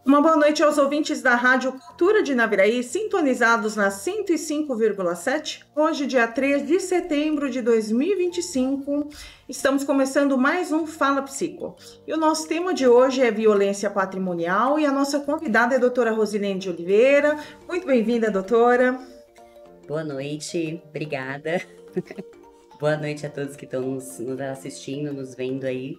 Uma boa noite aos ouvintes da Rádio Cultura de Naviraí, sintonizados na 105,7. Hoje, dia 3 de setembro de 2025, estamos começando mais um Fala Psico. E o nosso tema de hoje é violência patrimonial e a nossa convidada é a doutora Rosilene de Oliveira. Muito bem-vinda, doutora. Boa noite, obrigada. Boa noite a todos que estão nos assistindo, nos vendo aí.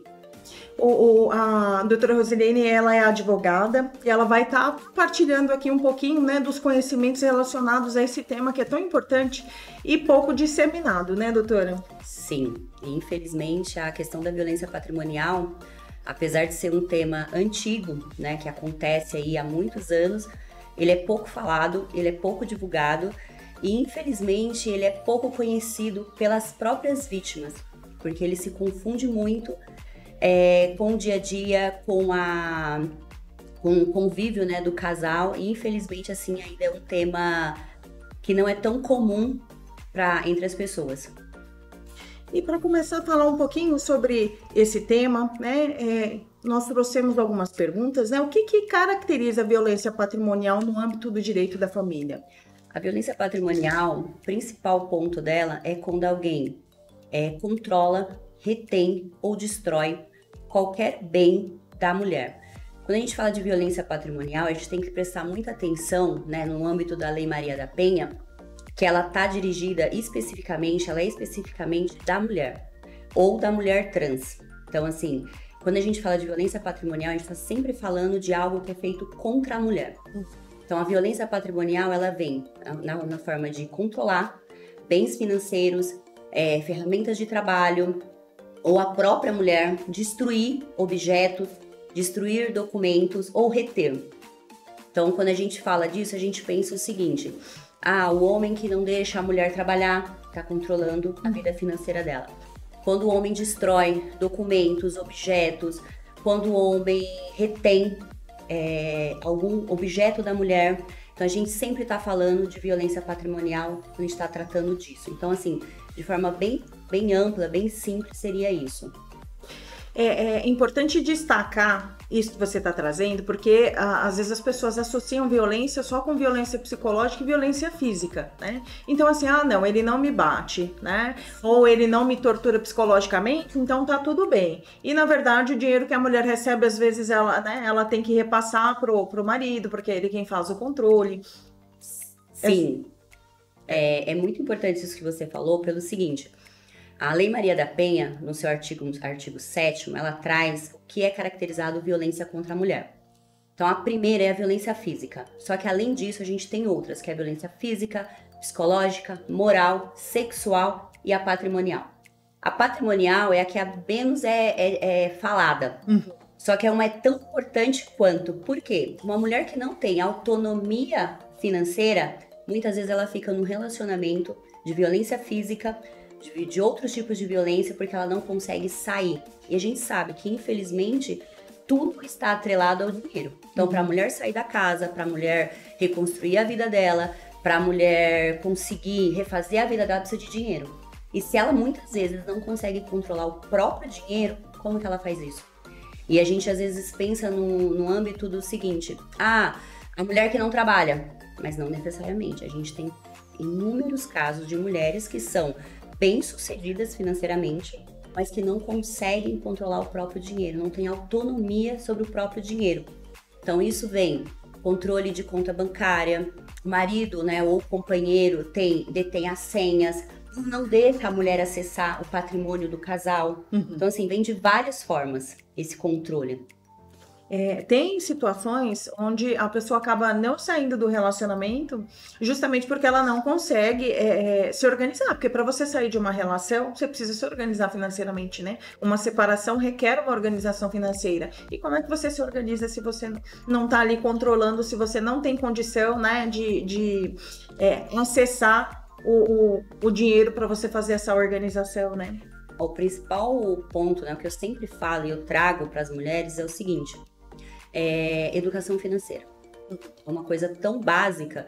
A doutora Rosilene, ela é advogada e ela vai estar compartilhando aqui um pouquinho, né, dos conhecimentos relacionados a esse tema que é tão importante e pouco disseminado, né, doutora? Sim, infelizmente a questão da violência patrimonial, apesar de ser um tema antigo, né, que acontece aí há muitos anos, ele é pouco falado, ele é pouco divulgado e infelizmente ele é pouco conhecido pelas próprias vítimas, porque ele se confunde muito com o dia a dia, com o convívio, né, do casal, e infelizmente assim ainda é um tema que não é tão comum entre as pessoas. E para começar a falar um pouquinho sobre esse tema, né, nós trouxemos algumas perguntas, né? O que caracteriza a violência patrimonial no âmbito do direito da família? A violência patrimonial, o principal ponto dela é quando alguém controla, retém ou destrói qualquer bem da mulher. Quando a gente fala de violência patrimonial, a gente tem que prestar muita atenção, né, no âmbito da Lei Maria da Penha, que ela está dirigida especificamente, ela é especificamente da mulher ou da mulher trans. Então, assim, quando a gente fala de violência patrimonial, a gente está sempre falando de algo que é feito contra a mulher. Então, a violência patrimonial, ela vem na forma de controlar bens financeiros, ferramentas de trabalho, ou a própria mulher destruir objetos, destruir documentos ou reter. Então, quando a gente fala disso, a gente pensa o seguinte: o homem que não deixa a mulher trabalhar está controlando a vida financeira dela. Quando o homem destrói documentos, objetos, quando o homem retém algum objeto da mulher, então a gente sempre está falando de violência patrimonial quando a gente está tratando disso. Então, assim, de forma bem ampla, bem simples, seria isso. É importante destacar isso que você está trazendo, porque às vezes as pessoas associam violência só com violência psicológica e violência física, né? Então assim, não, ele não me bate, né? Ou ele não me tortura psicologicamente, então tá tudo bem. E na verdade o dinheiro que a mulher recebe, às vezes ela tem que repassar pro marido, porque é ele quem faz o controle. Sim, é muito importante isso que você falou, pelo seguinte: a Lei Maria da Penha, no seu artigo 7º, ela traz o que é caracterizado violência contra a mulher. Então, a primeira é a violência física. Só que, além disso, a gente tem outras, que é a violência física, psicológica, moral, sexual e a patrimonial. A patrimonial é a que menos é falada. Só que é tão importante quanto. Por quê? Uma mulher que não tem autonomia financeira, muitas vezes ela fica num relacionamento de violência física, de outros tipos de violência, porque ela não consegue sair. E a gente sabe que, infelizmente, tudo está atrelado ao dinheiro. Então, para a mulher sair da casa, para a mulher reconstruir a vida dela, para a mulher conseguir refazer a vida dela, precisa de dinheiro. E se ela, muitas vezes, não consegue controlar o próprio dinheiro, como que ela faz isso? E a gente, às vezes, pensa no âmbito do seguinte: a mulher que não trabalha. Mas não necessariamente. A gente tem inúmeros casos de mulheres que são bem-sucedidas financeiramente, mas que não conseguem controlar o próprio dinheiro, não têm autonomia sobre o próprio dinheiro. Então, isso vem controle de conta bancária, o marido, né, ou companheiro detém as senhas, não deixa a mulher acessar o patrimônio do casal. Então, assim, vem de várias formas esse controle. Tem situações onde a pessoa acaba não saindo do relacionamento justamente porque ela não consegue se organizar, porque para você sair de uma relação, você precisa se organizar financeiramente, né? Uma separação requer uma organização financeira. E como é que você se organiza se você não está ali controlando, se você não tem condição, né, de acessar o dinheiro para você fazer essa organização, né? O principal ponto, né, que eu sempre falo e eu trago para as mulheres é o seguinte: educação financeira. É uma coisa tão básica,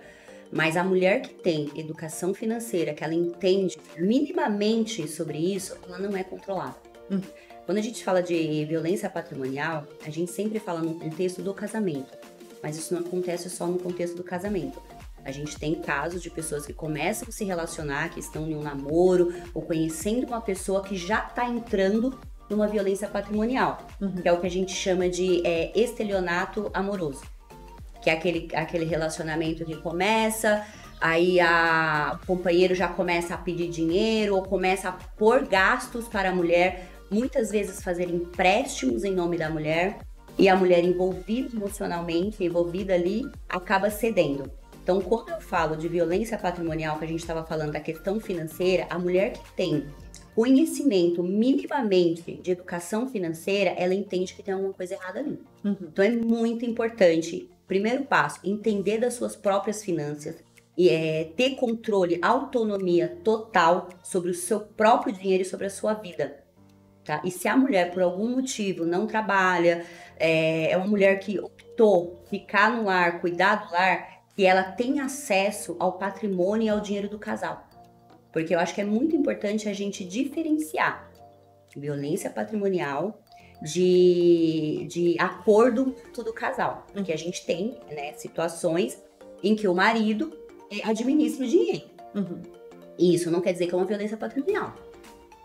mas a mulher que tem educação financeira, que ela entende minimamente sobre isso, ela não é controlada. Quando a gente fala de violência patrimonial, a gente sempre fala no contexto do casamento. mas isso não acontece só no contexto do casamento. A gente tem casos de pessoas que começam a se relacionar, que estão em um namoro ou conhecendo uma pessoa que já está entrando numa violência patrimonial, que é o que a gente chama de estelionato amoroso, que é aquele relacionamento que começa, aí o companheiro já começa a pedir dinheiro ou começa a pôr gastos para a mulher, muitas vezes fazer empréstimos em nome da mulher, e a mulher envolvida emocionalmente, envolvida ali, acaba cedendo. Então, quando eu falo de violência patrimonial, que a gente estava falando da questão financeira, a mulher que tem conhecimento minimamente de educação financeira, ela entende que tem alguma coisa errada ali. Então, é muito importante, primeiro passo, entender das suas próprias finanças, e ter controle, autonomia total sobre o seu próprio dinheiro e sobre a sua vida. Tá? E se a mulher, por algum motivo, não trabalha, é uma mulher que optou ficar no lar, cuidar do lar, que ela tenha acesso ao patrimônio e ao dinheiro do casal. Porque eu acho que é muito importante a gente diferenciar violência patrimonial de acordo do casal. Porque a gente tem, né, situações em que o marido administra o dinheiro. E isso não quer dizer que é uma violência patrimonial.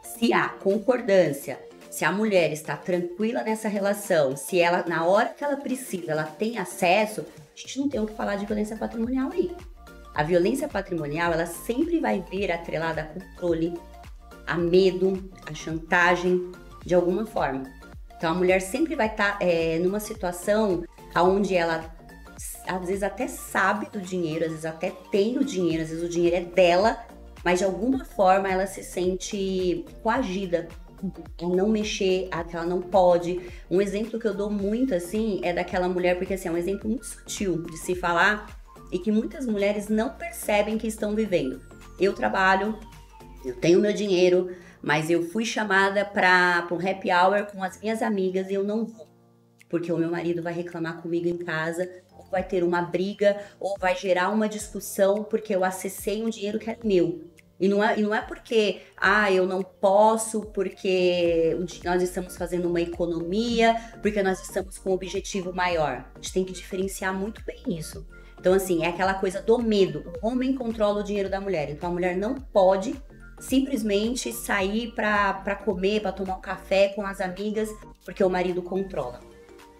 Se há concordância, se a mulher está tranquila nessa relação, se ela, na hora que ela precisa, ela tem acesso, a gente não tem o que falar de violência patrimonial aí. A violência patrimonial, ela sempre vai vir atrelada a controle, a medo, a chantagem, de alguma forma. Então, a mulher sempre vai estar numa situação onde ela, às vezes, até sabe do dinheiro, às vezes até tem o dinheiro, às vezes o dinheiro é dela, mas de alguma forma ela se sente coagida a não mexer, a que ela não pode. Um exemplo que eu dou muito, assim, é daquela mulher, porque, assim, é um exemplo muito sutil de se falar e que muitas mulheres não percebem que estão vivendo. Eu trabalho, eu tenho meu dinheiro, mas eu fui chamada para um happy hour com as minhas amigas e eu não vou, porque o meu marido vai reclamar comigo em casa, ou vai ter uma briga, ou vai gerar uma discussão porque eu acessei um dinheiro que é meu. E não é porque, eu não posso, porque nós estamos fazendo uma economia, porque nós estamos com um objetivo maior. A gente tem que diferenciar muito bem isso. Então, assim, é aquela coisa do medo. O homem controla o dinheiro da mulher. Então, a mulher não pode simplesmente sair para comer, para tomar um café com as amigas, porque o marido controla.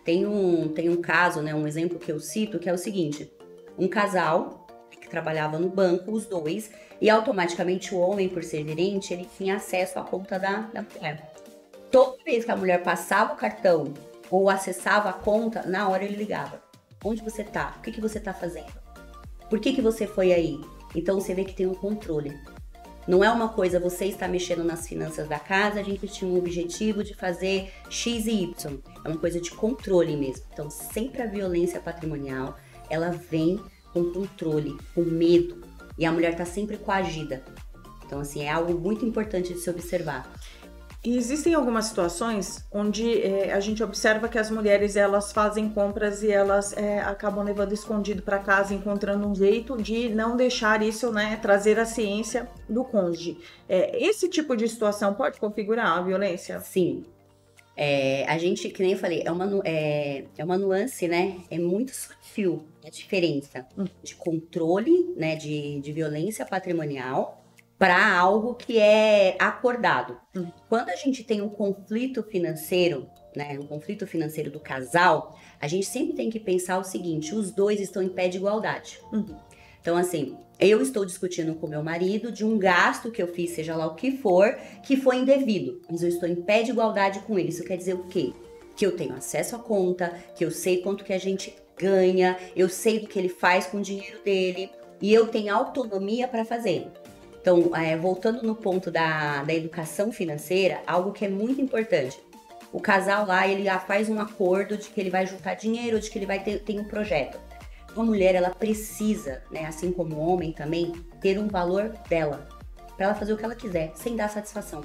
Tem um caso, né, um exemplo que eu cito, que é o seguinte. Um casal que trabalhava no banco, os dois, e automaticamente o homem, por ser gerente, ele tinha acesso à conta da mulher. Toda vez que a mulher passava o cartão ou acessava a conta, na hora ele ligava. Onde você tá? O que você tá fazendo? Por que você foi aí? Então você vê que tem um controle. Não é uma coisa, você está mexendo nas finanças da casa, a gente tinha um objetivo de fazer X e Y. É uma coisa de controle mesmo. Então sempre a violência patrimonial, ela vem com controle, com medo. E a mulher tá sempre coagida. Então, assim, é algo muito importante de se observar. E existem algumas situações onde a gente observa que as mulheres, elas fazem compras e elas acabam levando escondido para casa, encontrando um jeito de não deixar isso, né, trazer a ciência do cônjuge. Esse tipo de situação pode configurar a violência? Sim. A gente, que nem eu falei, é uma nuance, né? É muito sutil a diferença de controle, né, de violência patrimonial para algo que é acordado. Quando a gente tem um conflito financeiro, né, um conflito financeiro do casal, a gente sempre tem que pensar o seguinte: os dois estão em pé de igualdade. Então, assim, eu estou discutindo com meu marido de um gasto que eu fiz, seja lá o que for, que foi indevido. Mas eu estou em pé de igualdade com ele. Isso quer dizer o quê? Que eu tenho acesso à conta, que eu sei quanto que a gente ganha, eu sei do que ele faz com o dinheiro dele e eu tenho autonomia para fazer. Então, voltando no ponto da educação financeira, algo que é muito importante. O casal lá, ele já faz um acordo de que ele vai juntar dinheiro, de que ele vai ter um projeto. A mulher, ela precisa, né, assim como o homem também, ter um valor dela, para ela fazer o que ela quiser, sem dar satisfação.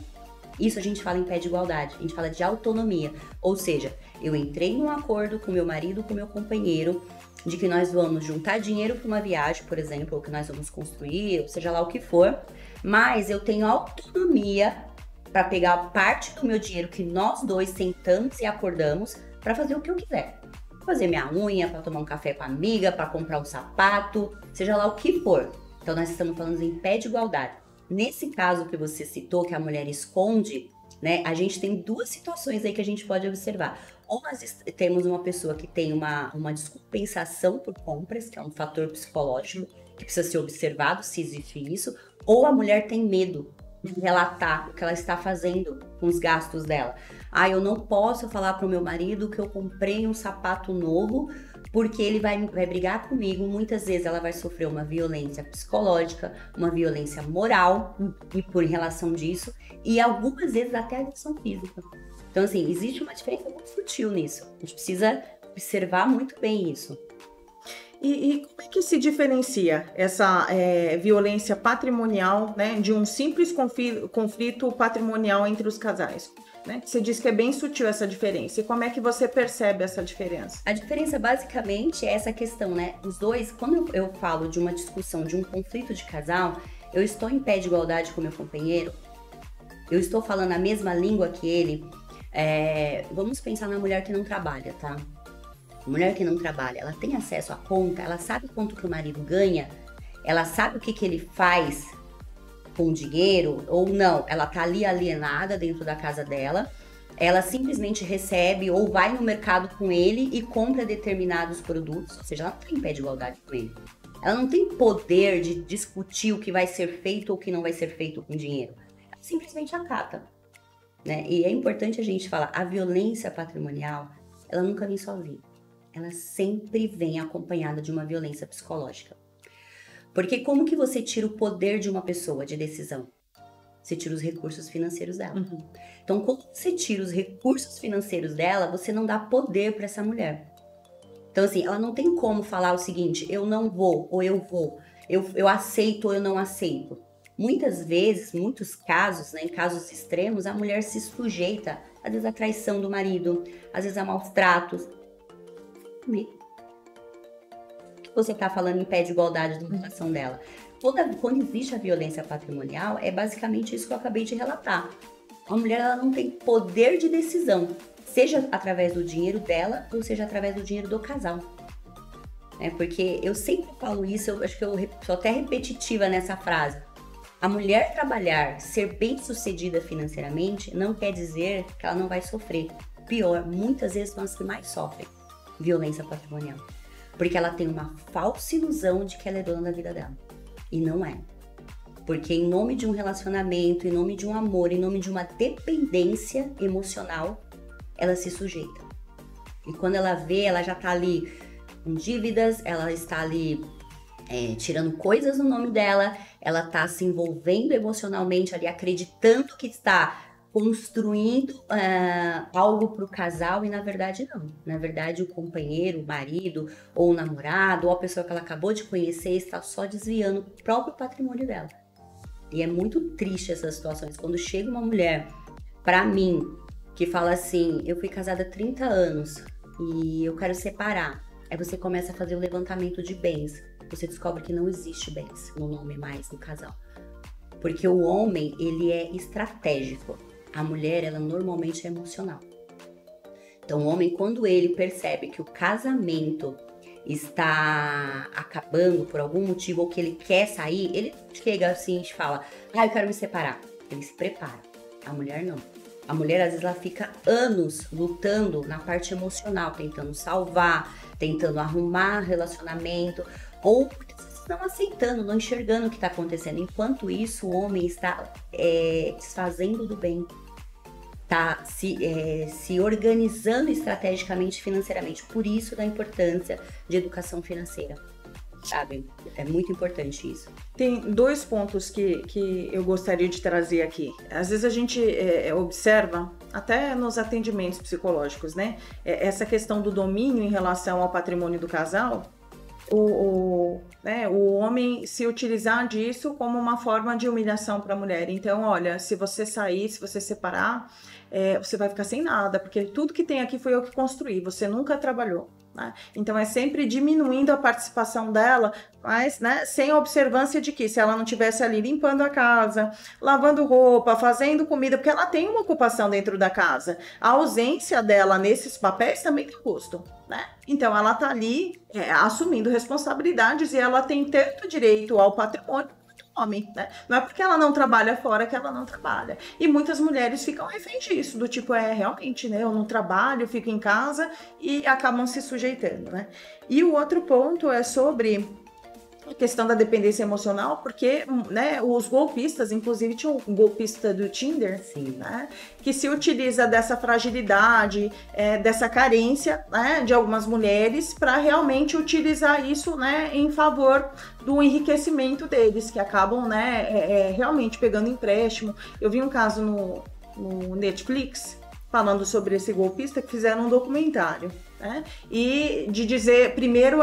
Isso a gente fala em pé de igualdade, a gente fala de autonomia. Ou seja, eu entrei num acordo com meu marido, com meu companheiro, de que nós vamos juntar dinheiro para uma viagem, por exemplo, ou que nós vamos construir, ou seja lá o que for, mas eu tenho autonomia para pegar parte do meu dinheiro que nós dois sentamos e acordamos para fazer o que eu quiser. fazer minha unha, para tomar um café com a amiga, para comprar um sapato, seja lá o que for. Então nós estamos falando em pé de igualdade. Nesse caso que você citou, que a mulher esconde, né, a gente tem duas situações aí que a gente pode observar. Ou nós temos uma pessoa que tem uma descompensação por compras, que é um fator psicológico, que precisa ser observado se existe isso, ou a mulher tem medo de relatar o que ela está fazendo com os gastos dela. Ah, eu não posso falar para o meu marido que eu comprei um sapato novo, porque ele vai brigar comigo. Muitas vezes ela vai sofrer uma violência psicológica, uma violência moral e por relação disso, e algumas vezes até agressão física. Então, assim, existe uma diferença muito sutil nisso. A gente precisa observar muito bem isso. E como é que se diferencia essa violência patrimonial, né, de um simples conflito patrimonial entre os casais? Né? Você disse que é bem sutil essa diferença. E como é que você percebe essa diferença? A diferença basicamente é essa questão, né? Os dois, quando eu falo de uma discussão, de um conflito de casal, eu estou em pé de igualdade com meu companheiro, eu estou falando a mesma língua que ele. Vamos pensar na mulher que não trabalha, tá? A mulher que não trabalha, ela tem acesso à conta, ela sabe quanto que o marido ganha, ela sabe o que ele faz com o dinheiro ou não. Ela tá ali alienada dentro da casa dela, ela simplesmente recebe ou vai no mercado com ele e compra determinados produtos, ou seja, ela não tem pé de igualdade com ele. Ela não tem poder de discutir o que vai ser feito ou o que não vai ser feito com dinheiro. Ela simplesmente acata, né? E é importante a gente falar, a violência patrimonial, ela nunca vem sozinha. Ela sempre vem acompanhada de uma violência psicológica. Porque como que você tira o poder de uma pessoa de decisão? Você tira os recursos financeiros dela. Uhum. Então, quando você tira os recursos financeiros dela, você não dá poder para essa mulher. Então, assim, ela não tem como falar o seguinte, eu não vou, ou eu vou, eu aceito ou eu não aceito. Muitas vezes, muitos casos, né, em casos extremos, a mulher se sujeita, às vezes, à traição do marido, às vezes a maus tratos. O que você está falando em pé de igualdade da relação dela? Quando existe a violência patrimonial, é basicamente isso que eu acabei de relatar. A mulher ela não tem poder de decisão, seja através do dinheiro dela ou seja através do dinheiro do casal. Porque eu sempre falo isso, eu acho que eu sou até repetitiva nessa frase. A mulher trabalhar, ser bem-sucedida financeiramente, não quer dizer que ela não vai sofrer. Pior, muitas vezes são as que mais sofrem violência patrimonial. Porque ela tem uma falsa ilusão de que ela é dona da vida dela. E não é. Porque em nome de um relacionamento, em nome de um amor, em nome de uma dependência emocional, ela se sujeita. E quando ela vê, ela já tá ali com dívidas, ela está ali tirando coisas no nome dela, ela tá se envolvendo emocionalmente ali, acreditando que está construindo algo para o casal e na verdade não. Na verdade o companheiro, o marido ou o namorado ou a pessoa que ela acabou de conhecer está só desviando o próprio patrimônio dela. E é muito triste essas situações. Quando chega uma mulher para mim que fala assim, eu fui casada há 30 anos e eu quero separar. Aí você começa a fazer o levantamento de bens. Você descobre que não existe bens no nome mais do casal. Porque o homem, ele é estratégico. A mulher, ela normalmente é emocional. Então, o homem, quando ele percebe que o casamento está acabando por algum motivo ou que ele quer sair, ele chega assim e fala, eu quero me separar. Ele se prepara. A mulher não. A mulher, às vezes, ela fica anos lutando na parte emocional, tentando salvar, tentando arrumar relacionamento, ou muitas vezes não aceitando, não enxergando o que está acontecendo. Enquanto isso, o homem está desfazendo do bem, está se organizando estrategicamente, financeiramente. Por isso, da importância de educação financeira, sabe? É muito importante isso. Tem dois pontos que eu gostaria de trazer aqui. Às vezes a gente observa, até nos atendimentos psicológicos, né? Essa questão do domínio em relação ao patrimônio do casal, o homem se utilizar disso como uma forma de humilhação para a mulher. Então, olha, se você sair, se você separar, você vai ficar sem nada, porque tudo que tem aqui foi eu que construí, você nunca trabalhou. né? Então é sempre diminuindo a participação dela, mas, né, sem a observância de que se ela não estivesse ali limpando a casa, lavando roupa, fazendo comida, porque ela tem uma ocupação dentro da casa, a ausência dela nesses papéis também tem custo, né? Então ela tá ali assumindo responsabilidades e ela tem tanto direito ao patrimônio quanto o homem, né? Não é porque ela não trabalha fora que ela não trabalha. E muitas mulheres ficam refém disso, do tipo, realmente, né? Eu não trabalho, fico em casa e acabam se sujeitando, né? E o outro ponto é sobre a questão da dependência emocional, porque, né, os golpistas, inclusive tinha um golpista do Tinder, Sim. né, que se utiliza dessa fragilidade, dessa carência, né, de algumas mulheres para realmente utilizar isso, né, em favor do enriquecimento deles, que acabam, né, realmente pegando empréstimo. Eu vi um caso no Netflix falando sobre esse golpista, que fizeram um documentário, né? E de dizer, primeiro,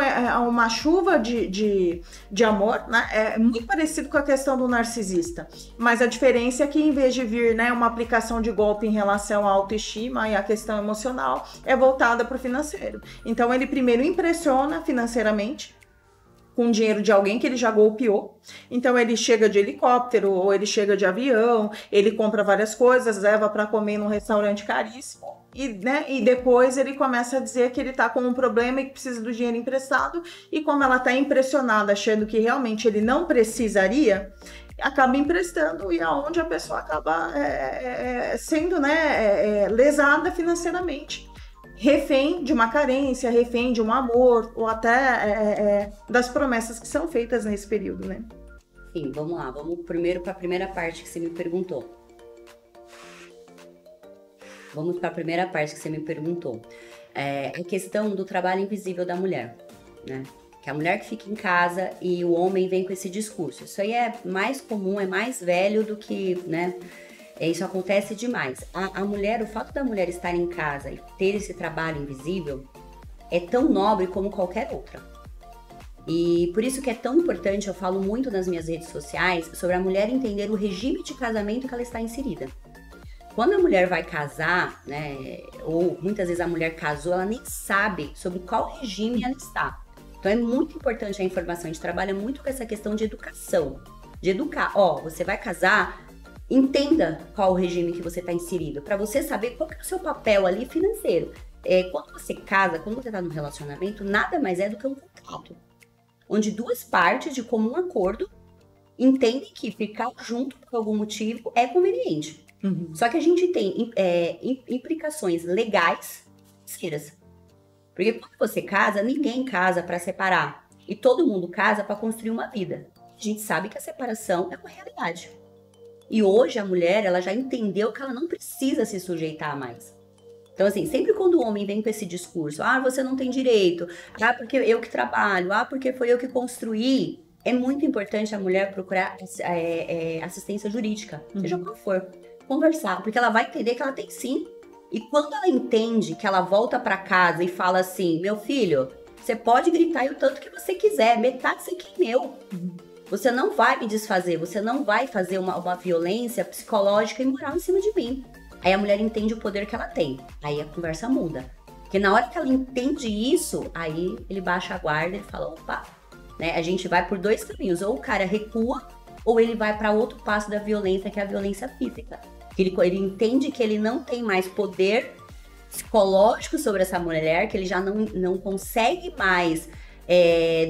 uma chuva de amor, né? É muito parecido com a questão do narcisista, mas a diferença é que em vez de vir, né, uma aplicação de golpe em relação à autoestima e à questão emocional, é voltada para o financeiro. Então ele primeiro impressiona financeiramente, com dinheiro de alguém que ele já golpeou. Então ele chega de helicóptero ou ele chega de avião, ele compra várias coisas, leva para comer num restaurante caríssimo e, né, e depois ele começa a dizer que ele está com um problema e que precisa do dinheiro emprestado, e como ela está impressionada achando que realmente ele não precisaria, acaba emprestando, e aonde a pessoa acaba sendo, né, lesada financeiramente, refém de uma carência, refém de um amor, ou até das promessas que são feitas nesse período, né? Sim, vamos lá. Vamos primeiro para a primeira parte que você me perguntou. A questão do trabalho invisível da mulher, né? Que é a mulher que fica em casa e o homem vem com esse discurso. Isso aí é mais comum, é mais velho do que, né? Isso acontece demais. A mulher, o fato da mulher estar em casa e ter esse trabalho invisível é tão nobre como qualquer outra. E por isso que é tão importante, eu falo muito nas minhas redes sociais, sobre a mulher entender o regime de casamento que ela está inserida. Quando a mulher vai casar, né, ou muitas vezes a mulher casou, ela nem sabe sobre qual regime ela está. Então é muito importante a informação, a gente trabalha muito com essa questão de educação. De educar, você vai casar, entenda qual o regime que você está inserido, para você saber qual que é o seu papel ali financeiro. Quando você casa, quando você está num relacionamento, nada mais é do que um contrato, onde duas partes, de comum acordo, entendem que ficar junto por algum motivo é conveniente. Uhum. Só que a gente tem implicações legais sérias. Porque quando você casa, ninguém casa para separar. E todo mundo casa para construir uma vida. A gente sabe que a separação é uma realidade. E hoje a mulher, ela já entendeu que ela não precisa se sujeitar mais. Então, assim, sempre quando o homem vem com esse discurso, você não tem direito, porque eu que trabalho, porque foi eu que construí, é muito importante a mulher procurar assistência jurídica, seja qual for, conversar, porque ela vai entender que ela tem sim. E quando ela entende que ela volta para casa e fala assim, meu filho, você pode gritar o tanto que você quiser, metade disso aqui é meu. Você não vai me desfazer, você não vai fazer uma violência psicológica e moral em cima de mim. Aí a mulher entende o poder que ela tem. Aí a conversa muda. Porque na hora que ela entende isso, aí ele baixa a guarda e fala, opa, né? A gente vai por dois caminhos. Ou o cara recua, ou ele vai para outro passo da violência, que é a violência física. Ele entende que ele não tem mais poder psicológico sobre essa mulher, que ele já não consegue mais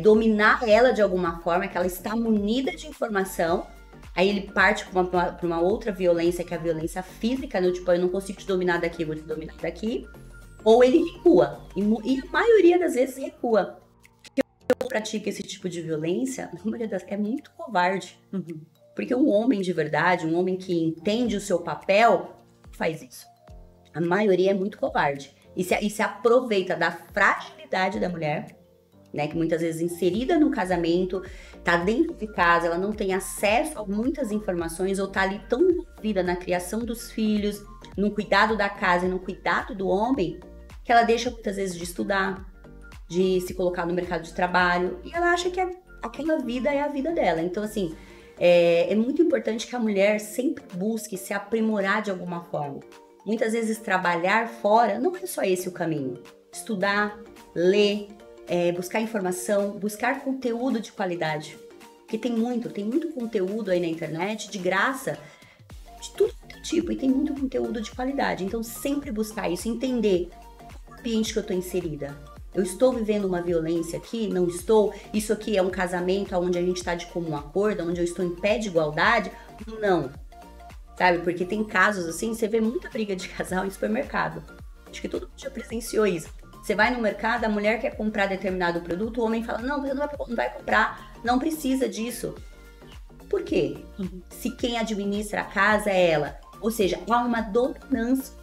dominar ela de alguma forma, que ela está munida de informação. Aí ele parte para uma outra violência, que é a violência física, né? Tipo, eu não consigo te dominar daqui, eu vou te dominar daqui. Ou ele recua, e a maioria das vezes recua. Porque eu pratico esse tipo de violência, na maioria das vezes, é muito covarde. Uhum. Porque um homem de verdade, um homem que entende o seu papel, faz isso. A maioria é muito covarde. E se aproveita da fragilidade da mulher, né, que muitas vezes inserida no casamento, tá dentro de casa, ela não tem acesso a muitas informações, ou tá ali tão envolvida na criação dos filhos, no cuidado da casa e no cuidado do homem, que ela deixa muitas vezes de estudar, de se colocar no mercado de trabalho, e ela acha que aquela vida é a vida dela. Então, assim, é muito importante que a mulher sempre busque se aprimorar de alguma forma. Muitas vezes trabalhar fora não é só esse o caminho. estudar, ler, buscar informação, buscar conteúdo de qualidade. Porque tem muito conteúdo aí na internet, de graça, de tudo tipo, e tem muito conteúdo de qualidade. Então, sempre buscar isso, entender o ambiente que eu estou inserida. Eu estou vivendo uma violência aqui? Não estou? Isso aqui é um casamento onde a gente está de comum acordo, onde eu estou em pé de igualdade? Não. Sabe? Porque tem casos assim, você vê muita briga de casal em supermercado. Acho que todo mundo já presenciou isso. Você vai no mercado, a mulher quer comprar determinado produto, o homem fala, não, você não vai comprar, não precisa disso. Por quê? Se quem administra a casa é ela. Ou seja, há uma dominância.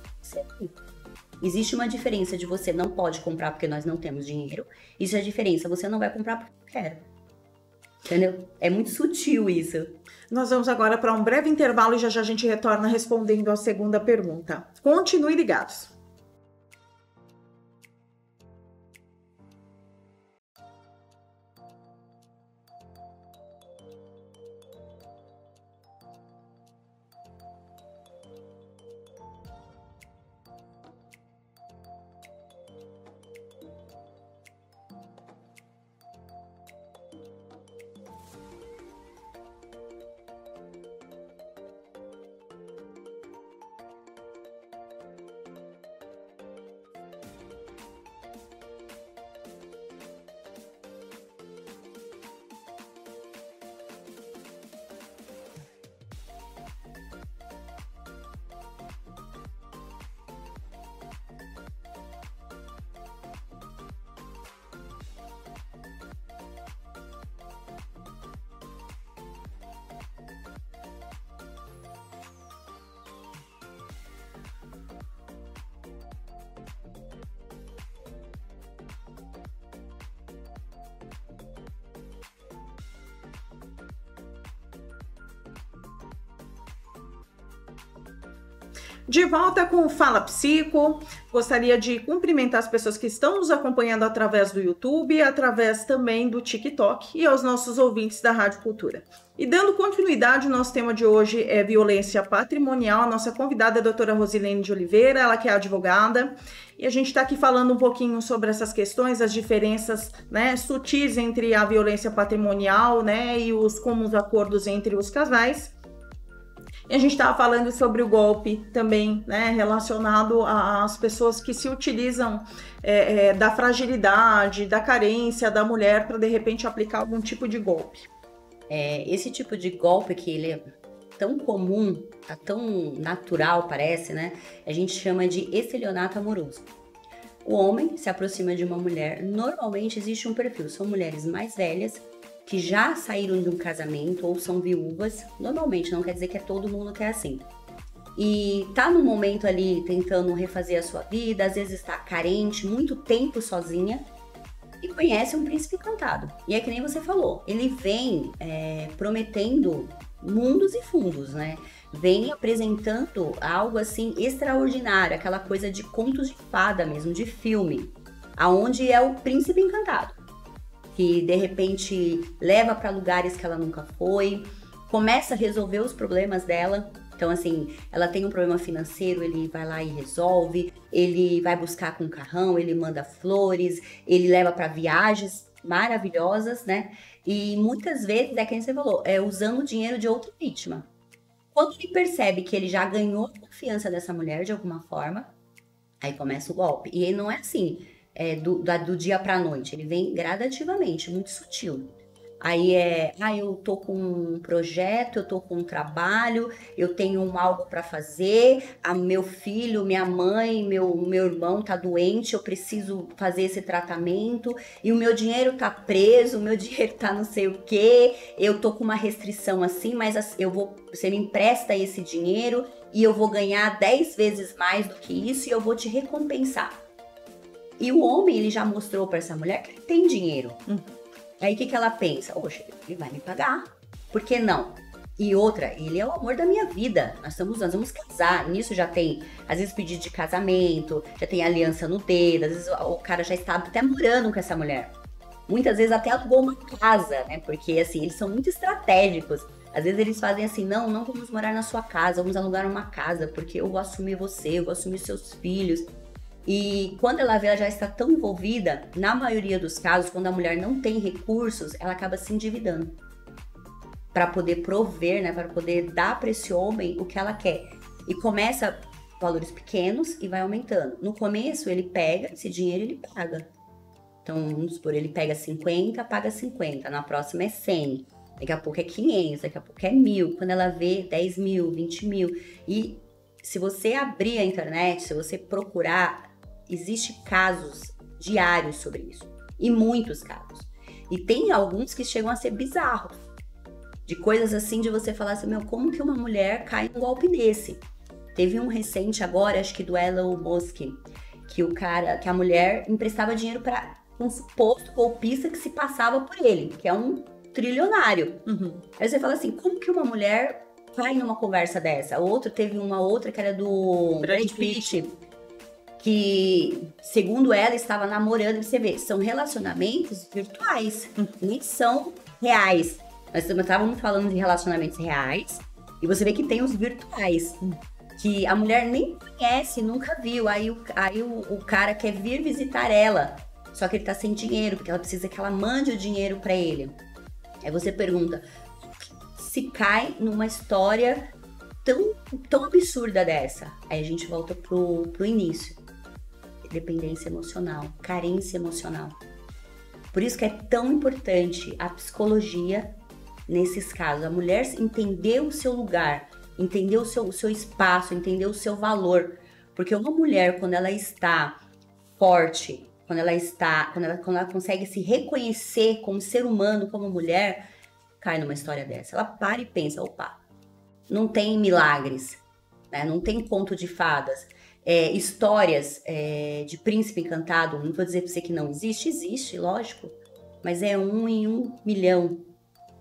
Existe uma diferença de você não pode comprar porque nós não temos dinheiro. Isso é a diferença, você não vai comprar porque eu quero. Entendeu? É muito sutil isso. Nós vamos agora para um breve intervalo e já a gente retorna respondendo a segunda pergunta. Continue ligados. De volta com o Fala Psico, gostaria de cumprimentar as pessoas que estão nos acompanhando através do YouTube, através também do TikTok e aos nossos ouvintes da Rádio Cultura. E dando continuidade, o nosso tema de hoje é violência patrimonial. A nossa convidada é a doutora Rosilene de Oliveira, ela que é advogada, e a gente está aqui falando um pouquinho sobre essas questões, as diferenças, né, sutis entre a violência patrimonial, né, e os comuns acordos entre os casais. E a gente estava falando sobre o golpe também, né, relacionado às pessoas que se utilizam da fragilidade, da carência da mulher para, de repente, aplicar algum tipo de golpe. Esse tipo de golpe que ele é tão comum, tá tão natural, parece, né? A gente chama de estelionato amoroso. O homem se aproxima de uma mulher, normalmente existe um perfil, são mulheres mais velhas, que já saíram de um casamento ou são viúvas, normalmente, não quer dizer que é todo mundo que é assim. E tá no momento ali tentando refazer a sua vida, às vezes está carente, muito tempo sozinha, e conhece um príncipe encantado. E é que nem você falou, ele vem prometendo mundos e fundos, né? Vem apresentando algo assim extraordinário, aquela coisa de contos de fada mesmo, de filme, aonde é o príncipe encantado, que de repente leva para lugares que ela nunca foi, começa a resolver os problemas dela. Então, assim, ela tem um problema financeiro, ele vai lá e resolve, ele vai buscar com o carrão, ele manda flores, ele leva para viagens maravilhosas, né? E muitas vezes, é quem você falou, usando o dinheiro de outra vítima. Quando ele percebe que ele já ganhou a confiança dessa mulher de alguma forma, aí começa o golpe. E ele não é assim, do dia pra noite, ele vem gradativamente, muito sutil. Aí eu tô com um projeto, eu tô com um trabalho, eu tenho algo para fazer, meu filho, minha mãe, meu irmão tá doente, eu preciso fazer esse tratamento, e o meu dinheiro tá preso, o meu dinheiro tá não sei o quê, eu tô com uma restrição assim, mas você me empresta esse dinheiro e eu vou ganhar 10 vezes mais do que isso e eu vou te recompensar. E o homem, ele já mostrou para essa mulher que ele tem dinheiro. Aí o que ela pensa? Poxa, ele vai me pagar. Por que não? E outra, ele é o amor da minha vida. Nós vamos casar. Nisso já tem, às vezes, pedido de casamento, já tem aliança no dedo, às vezes o cara já está até morando com essa mulher. Muitas vezes até alugou uma casa, né? Porque, assim, eles são muito estratégicos. Às vezes eles fazem assim, não vamos morar na sua casa, vamos alugar uma casa, porque eu vou assumir você, eu vou assumir seus filhos. E quando ela vê, ela já está tão envolvida, na maioria dos casos, quando a mulher não tem recursos, ela acaba se endividando para poder prover, né, para poder dar para esse homem o que ela quer. E começa valores pequenos e vai aumentando. No começo, ele pega esse dinheiro e ele paga. Então, vamos supor, ele pega 50, paga 50. Na próxima é 100. Daqui a pouco é 500, daqui a pouco é 1.000. Quando ela vê, 10 mil, 20 mil. E se você abrir a internet, se você procurar, existem casos diários sobre isso. E muitos casos. E tem alguns que chegam a ser bizarros. De coisas assim, de você falar assim, meu, como que uma mulher cai num golpe desse? Teve um recente agora, acho que do Elon Musk, que a mulher emprestava dinheiro para um suposto golpista que se passava por ele, que é um trilionário. Aí você fala assim, como que uma mulher cai numa conversa dessa? Teve uma outra que era do Brad Pitt, que, segundo ela, estava namorando. Você vê, são relacionamentos virtuais, nem são reais. Nós estávamos falando de relacionamentos reais, e você vê que tem os virtuais, que a mulher nem conhece, nunca viu. Aí o cara quer vir visitar ela, só que ele tá sem dinheiro, porque ela precisa que ela mande o dinheiro para ele. Aí você pergunta, se cai numa história tão absurda dessa? Aí a gente volta pro início. Dependência emocional, carência emocional. Por isso que é tão importante a psicologia nesses casos. A mulher entender o seu lugar, entender o seu espaço, entender o seu valor. Porque uma mulher, quando ela está forte, quando ela consegue se reconhecer como ser humano, como mulher, cai numa história dessa. Ela para e pensa, opa, não tem milagres, né? Não tem conto de fadas. Histórias de príncipe encantado, não vou dizer pra você que não existe, existe, lógico, mas é 1 em 1 milhão.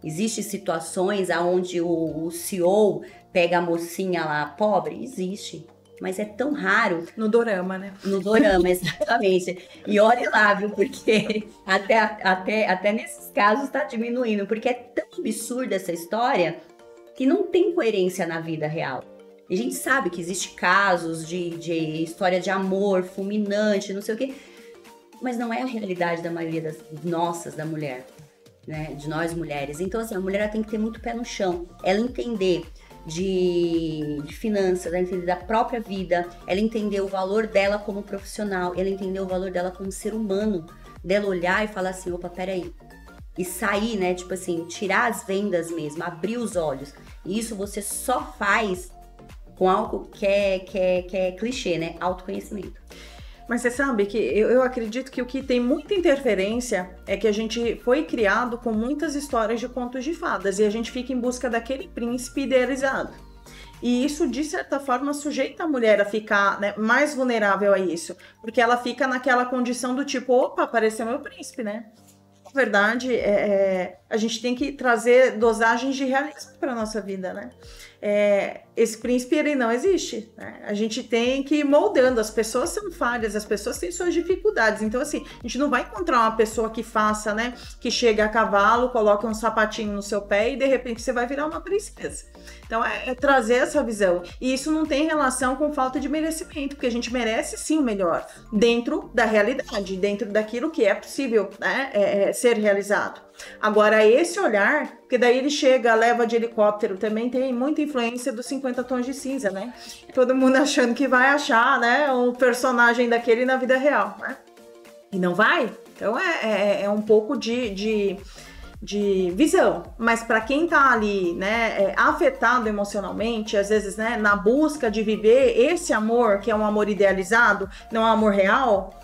Existem situações onde o CEO pega a mocinha lá pobre? Existe. Mas é tão raro. No dorama, né? No dorama, exatamente. E olha lá, viu? Porque até nesses casos está diminuindo. Porque é tão absurda essa história que não tem coerência na vida real. E a gente sabe que existem casos de história de amor fulminante, não sei o quê. Mas não é a realidade da maioria da mulher. Né, de nós mulheres. Então, assim, a mulher ela tem que ter muito pé no chão. Ela entender de finanças, ela entender da própria vida, ela entender o valor dela como profissional, ela entender o valor dela como ser humano, dela olhar e falar assim, opa, peraí. E sair, né, tipo assim, tirar as vendas mesmo, abrir os olhos. E isso você só faz com algo que é clichê, né, autoconhecimento. Mas você sabe que eu acredito que o que tem muita interferência é que a gente foi criado com muitas histórias de contos de fadas e a gente fica em busca daquele príncipe idealizado. E isso, de certa forma, sujeita a mulher a ficar, né, mais vulnerável a isso, porque ela fica naquela condição do tipo, opa, apareceu meu príncipe, né? Na verdade, a gente tem que trazer dosagens de realismo para nossa vida, né? Esse príncipe, ele não existe, né? A gente tem que ir moldando, as pessoas são falhas, as pessoas têm suas dificuldades, então assim, a gente não vai encontrar uma pessoa que faça, né, que chega a cavalo, coloque um sapatinho no seu pé e de repente você vai virar uma princesa. Então é trazer essa visão, e isso não tem relação com falta de merecimento, porque a gente merece sim o melhor, dentro da realidade, dentro daquilo que é possível, né, ser realizado. Agora, esse olhar, porque daí ele chega, leva de helicóptero, também tem muita influência dos 50 tons de cinza, né? Todo mundo achando que vai achar, né, um personagem daquele na vida real, né? E não vai. Então, é um pouco de visão. Mas para quem tá ali, né, afetado emocionalmente, às vezes, né, na busca de viver esse amor, que é um amor idealizado, não é um amor real,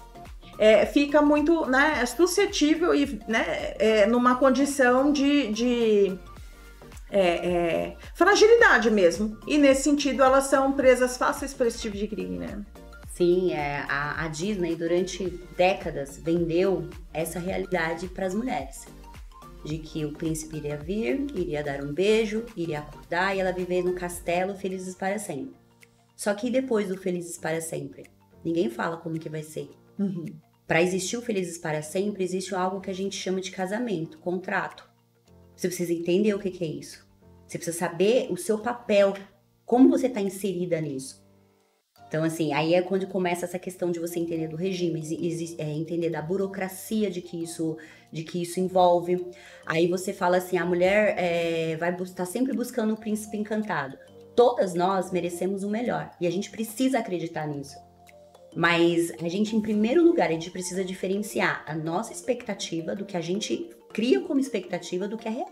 fica muito, né, suscetível e, né, numa condição de fragilidade mesmo. E nesse sentido elas são presas fáceis para esse tipo de crime, né? Sim, a Disney durante décadas vendeu essa realidade para as mulheres. De que o príncipe iria vir, iria dar um beijo, iria acordar e ela viver no castelo felizes para sempre. Só que depois do felizes para sempre, ninguém fala como que vai ser. Uhum. Para existir o felizes para sempre, existe algo que a gente chama de casamento, contrato. Você precisa entender o que é isso. Você precisa saber o seu papel, como você está inserida nisso. Então, assim, aí é quando começa essa questão de você entender do regime, entender da burocracia de que isso envolve. Aí você fala assim, a mulher vai estar sempre buscando o príncipe encantado. Todas nós merecemos o melhor e a gente precisa acreditar nisso. Mas a gente, em primeiro lugar, a gente precisa diferenciar a nossa expectativa do que a gente cria como expectativa do que é real.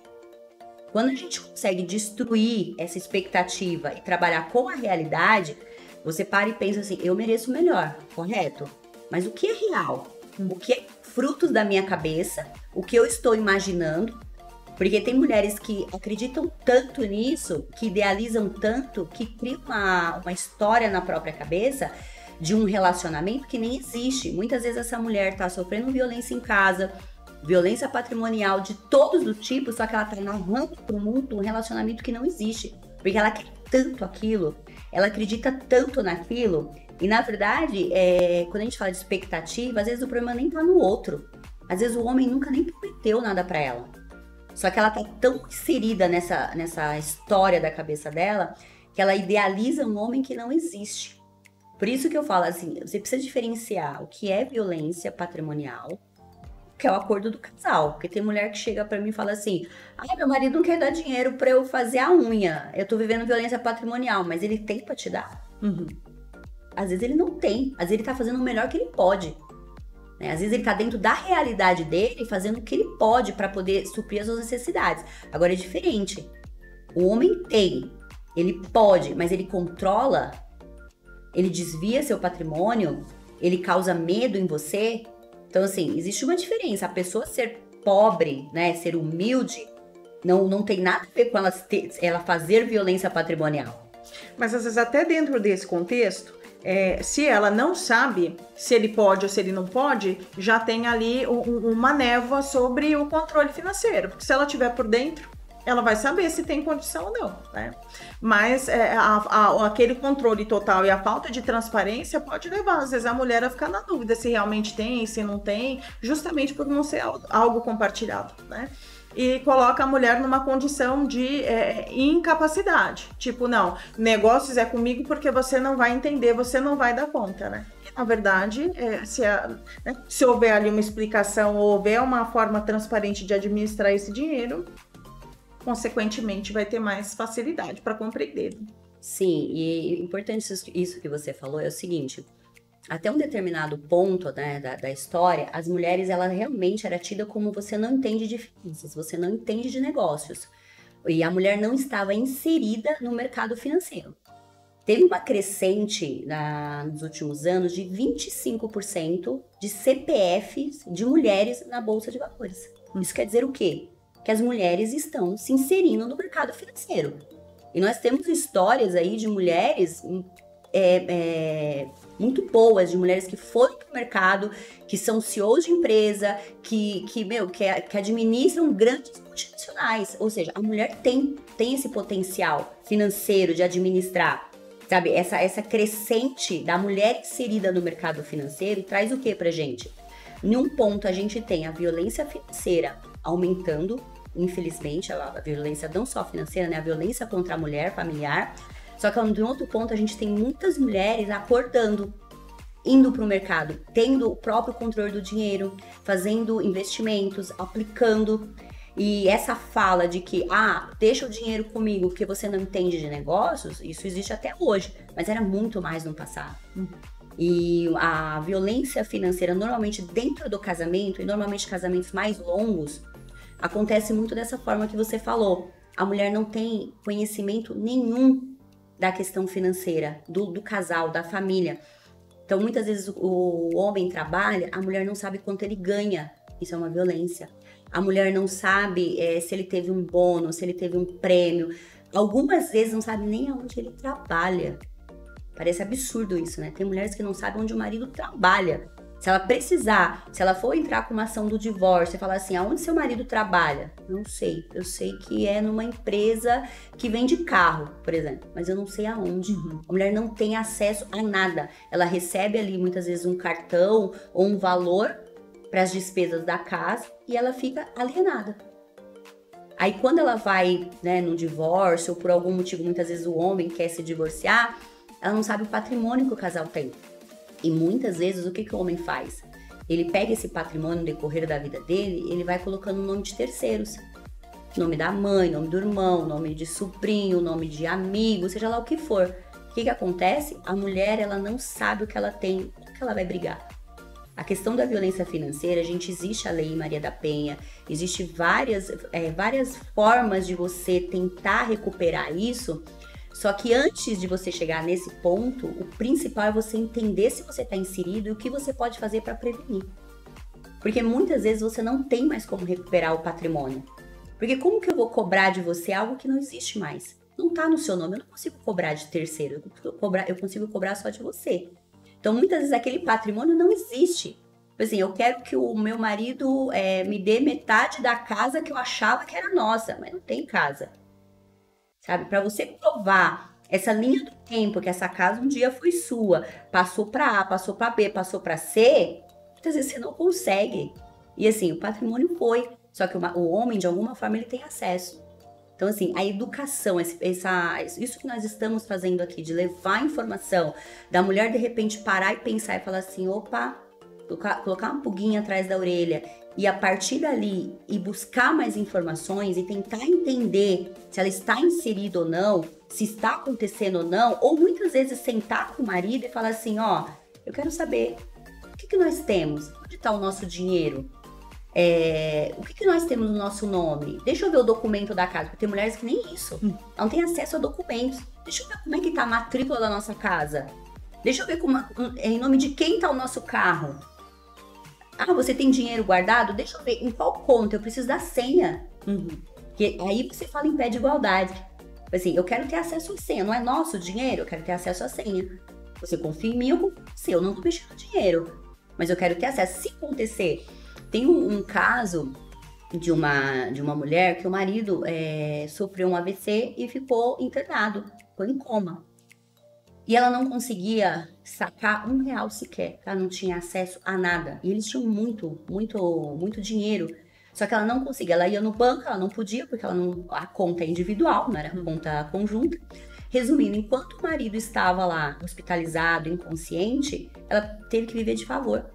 Quando a gente consegue destruir essa expectativa e trabalhar com a realidade, você para e pensa assim, eu mereço o melhor, correto? Mas o que é real? O que é frutos da minha cabeça? O que eu estou imaginando? Porque tem mulheres que acreditam tanto nisso, que idealizam tanto, que criam uma história na própria cabeça de um relacionamento que nem existe. Muitas vezes essa mulher está sofrendo violência em casa, violência patrimonial de todos os tipos, só que ela está narrando para o mundo um relacionamento que não existe. Porque ela quer tanto aquilo, ela acredita tanto naquilo. E na verdade, quando a gente fala de expectativa, às vezes o problema nem tá no outro. Às vezes o homem nunca nem prometeu nada para ela. Só que ela tá tão inserida nessa história da cabeça dela, que ela idealiza um homem que não existe. Por isso que eu falo assim, você precisa diferenciar o que é violência patrimonial, que é o acordo do casal. Porque tem mulher que chega pra mim e fala assim, meu marido não quer dar dinheiro pra eu fazer a unha, eu tô vivendo violência patrimonial, mas ele tem pra te dar? Uhum. Às vezes ele não tem, às vezes ele tá fazendo o melhor que ele pode. Né? Às vezes ele tá dentro da realidade dele, fazendo o que ele pode pra poder suprir as suas necessidades. Agora é diferente. O homem tem, ele pode, mas ele controla, ele desvia seu patrimônio, ele causa medo em você. Então, assim, existe uma diferença. A pessoa ser pobre, né, ser humilde, não tem nada a ver com ela fazer violência patrimonial. Mas, às vezes, até dentro desse contexto, se ela não sabe se ele pode ou se ele não pode, já tem ali uma névoa sobre o controle financeiro. Porque se ela estiver por dentro, ela vai saber se tem condição ou não, né? Mas aquele controle total e a falta de transparência pode levar, às vezes, a mulher a ficar na dúvida se realmente tem, se não tem, justamente por não ser algo compartilhado, né? E coloca a mulher numa condição de incapacidade. Tipo, não, negócios é comigo porque você não vai entender, você não vai dar conta, né? Na verdade, se houver ali uma explicação ou houver uma forma transparente de administrar esse dinheiro, consequentemente vai ter mais facilidade para compreender. Sim, e importante isso que você falou é o seguinte, até um determinado ponto, né, da história, as mulheres, ela realmente era tida como você não entende de finanças, você não entende de negócios. E a mulher não estava inserida no mercado financeiro. Teve uma crescente nos últimos anos de 25% de CPFs de mulheres na Bolsa de Valores. Isso quer dizer o quê? Que as mulheres estão se inserindo no mercado financeiro. E nós temos histórias aí de mulheres muito boas, de mulheres que foram para o mercado, que são CEOs de empresa, que administram grandes multinacionais. Ou seja, a mulher tem esse potencial financeiro de administrar. Sabe, essa crescente da mulher inserida no mercado financeiro traz o que pra gente? Em um ponto a gente tem a violência financeira aumentando, infelizmente, a violência não só financeira, né? A violência contra a mulher familiar. Só que em outro ponto a gente tem muitas mulheres acordando, indo para o mercado, tendo o próprio controle do dinheiro, fazendo investimentos, aplicando. E essa fala de que, deixa o dinheiro comigo porque você não entende de negócios, isso existe até hoje, mas era muito mais no passado. E a violência financeira, normalmente dentro do casamento, e normalmente casamentos mais longos, acontece muito dessa forma que você falou. A mulher não tem conhecimento nenhum da questão financeira, do casal, da família. Então, muitas vezes o homem trabalha, a mulher não sabe quanto ele ganha. Isso é uma violência. A mulher não sabe se ele teve um bônus, se ele teve um prêmio. Algumas vezes não sabe nem aonde ele trabalha. Parece absurdo isso, né? Tem mulheres que não sabem onde o marido trabalha. Se ela precisar, se ela for entrar com uma ação do divórcio e falar assim, aonde seu marido trabalha? Não sei. Eu sei que é numa empresa que vende carro, por exemplo. Mas eu não sei aonde. A mulher não tem acesso a nada. Ela recebe ali, muitas vezes, um cartão ou um valor para as despesas da casa e ela fica alienada. Aí quando ela vai, né, no divórcio ou por algum motivo, muitas vezes o homem quer se divorciar, ela não sabe o patrimônio que o casal tem. E muitas vezes, o que o homem faz? Ele pega esse patrimônio no decorrer da vida dele, ele vai colocando o nome de terceiros. Nome da mãe, nome do irmão, nome de sobrinho, nome de amigo, seja lá o que for. O que acontece? A mulher, ela não sabe o que ela tem, como que ela vai brigar. A questão da violência financeira, existe a Lei Maria da Penha, existe várias formas de você tentar recuperar isso, só que antes de você chegar nesse ponto, o principal é você entender se você está inserido e o que você pode fazer para prevenir. Porque muitas vezes você não tem mais como recuperar o patrimônio. Porque como que eu vou cobrar de você algo que não existe mais? Não está no seu nome, eu não consigo cobrar de terceiro, eu consigo cobrar só de você. Então, muitas vezes, aquele patrimônio não existe. Por exemplo, eu quero que o meu marido me dê metade da casa que eu achava que era nossa, mas não tem casa. Sabe? Para você provar essa linha do tempo, que essa casa um dia foi sua, passou para A, passou para B, passou para C, muitas vezes você não consegue. E assim, o patrimônio foi, só que o homem, de alguma forma, ele tem acesso. Então, assim, a educação, isso que nós estamos fazendo aqui, de levar informação, da mulher, de repente, parar e pensar e falar assim, opa, colocar uma pulguinha atrás da orelha e, a partir dali, ir buscar mais informações e tentar entender se ela está inserida ou não, se está acontecendo ou não, ou muitas vezes sentar com o marido e falar assim, ó, eu quero saber, o que nós temos? Onde está o nosso dinheiro? O que nós temos no nosso nome? Deixa eu ver o documento da casa, porque tem mulheres que nem isso, não tem acesso a documentos. Deixa eu ver como é que tá a matrícula da nossa casa. Deixa eu ver em nome de quem tá o nosso carro. Ah, você tem dinheiro guardado? Deixa eu ver em qual conta, eu preciso da senha. Porque aí você fala em pé de igualdade. Assim, eu quero ter acesso à senha, não é nosso dinheiro, eu quero ter acesso à senha. Você confia em mim, eu confio em você, eu não tô mexendo no dinheiro, mas eu quero ter acesso. Se acontecer, tem um caso de uma mulher que o marido sofreu um AVC e ficou internado, ficou em coma. E ela não conseguia sacar R$1 sequer, tá? Não tinha acesso a nada. E eles tinham muito, muito, muito dinheiro. Só que ela não conseguia. Ela ia no banco, ela não podia, porque a conta é individual, não era conta conjunta. Resumindo, enquanto o marido estava lá hospitalizado, inconsciente, ela teve que viver de favor.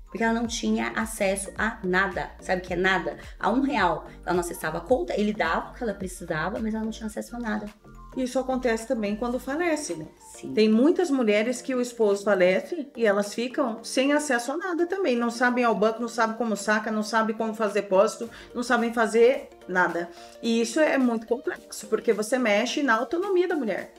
Porque ela não tinha acesso a nada. Sabe o que é nada? A R$1. Ela não acessava a conta, ele dava o que ela precisava, mas ela não tinha acesso a nada. Isso acontece também quando falece, né? Sim. Tem muitas mulheres que o esposo falece e elas ficam sem acesso a nada também. Não sabem ao banco, não sabem como saca, não sabem como fazer depósito, não sabem fazer nada. E isso é muito complexo, porque você mexe na autonomia da mulher.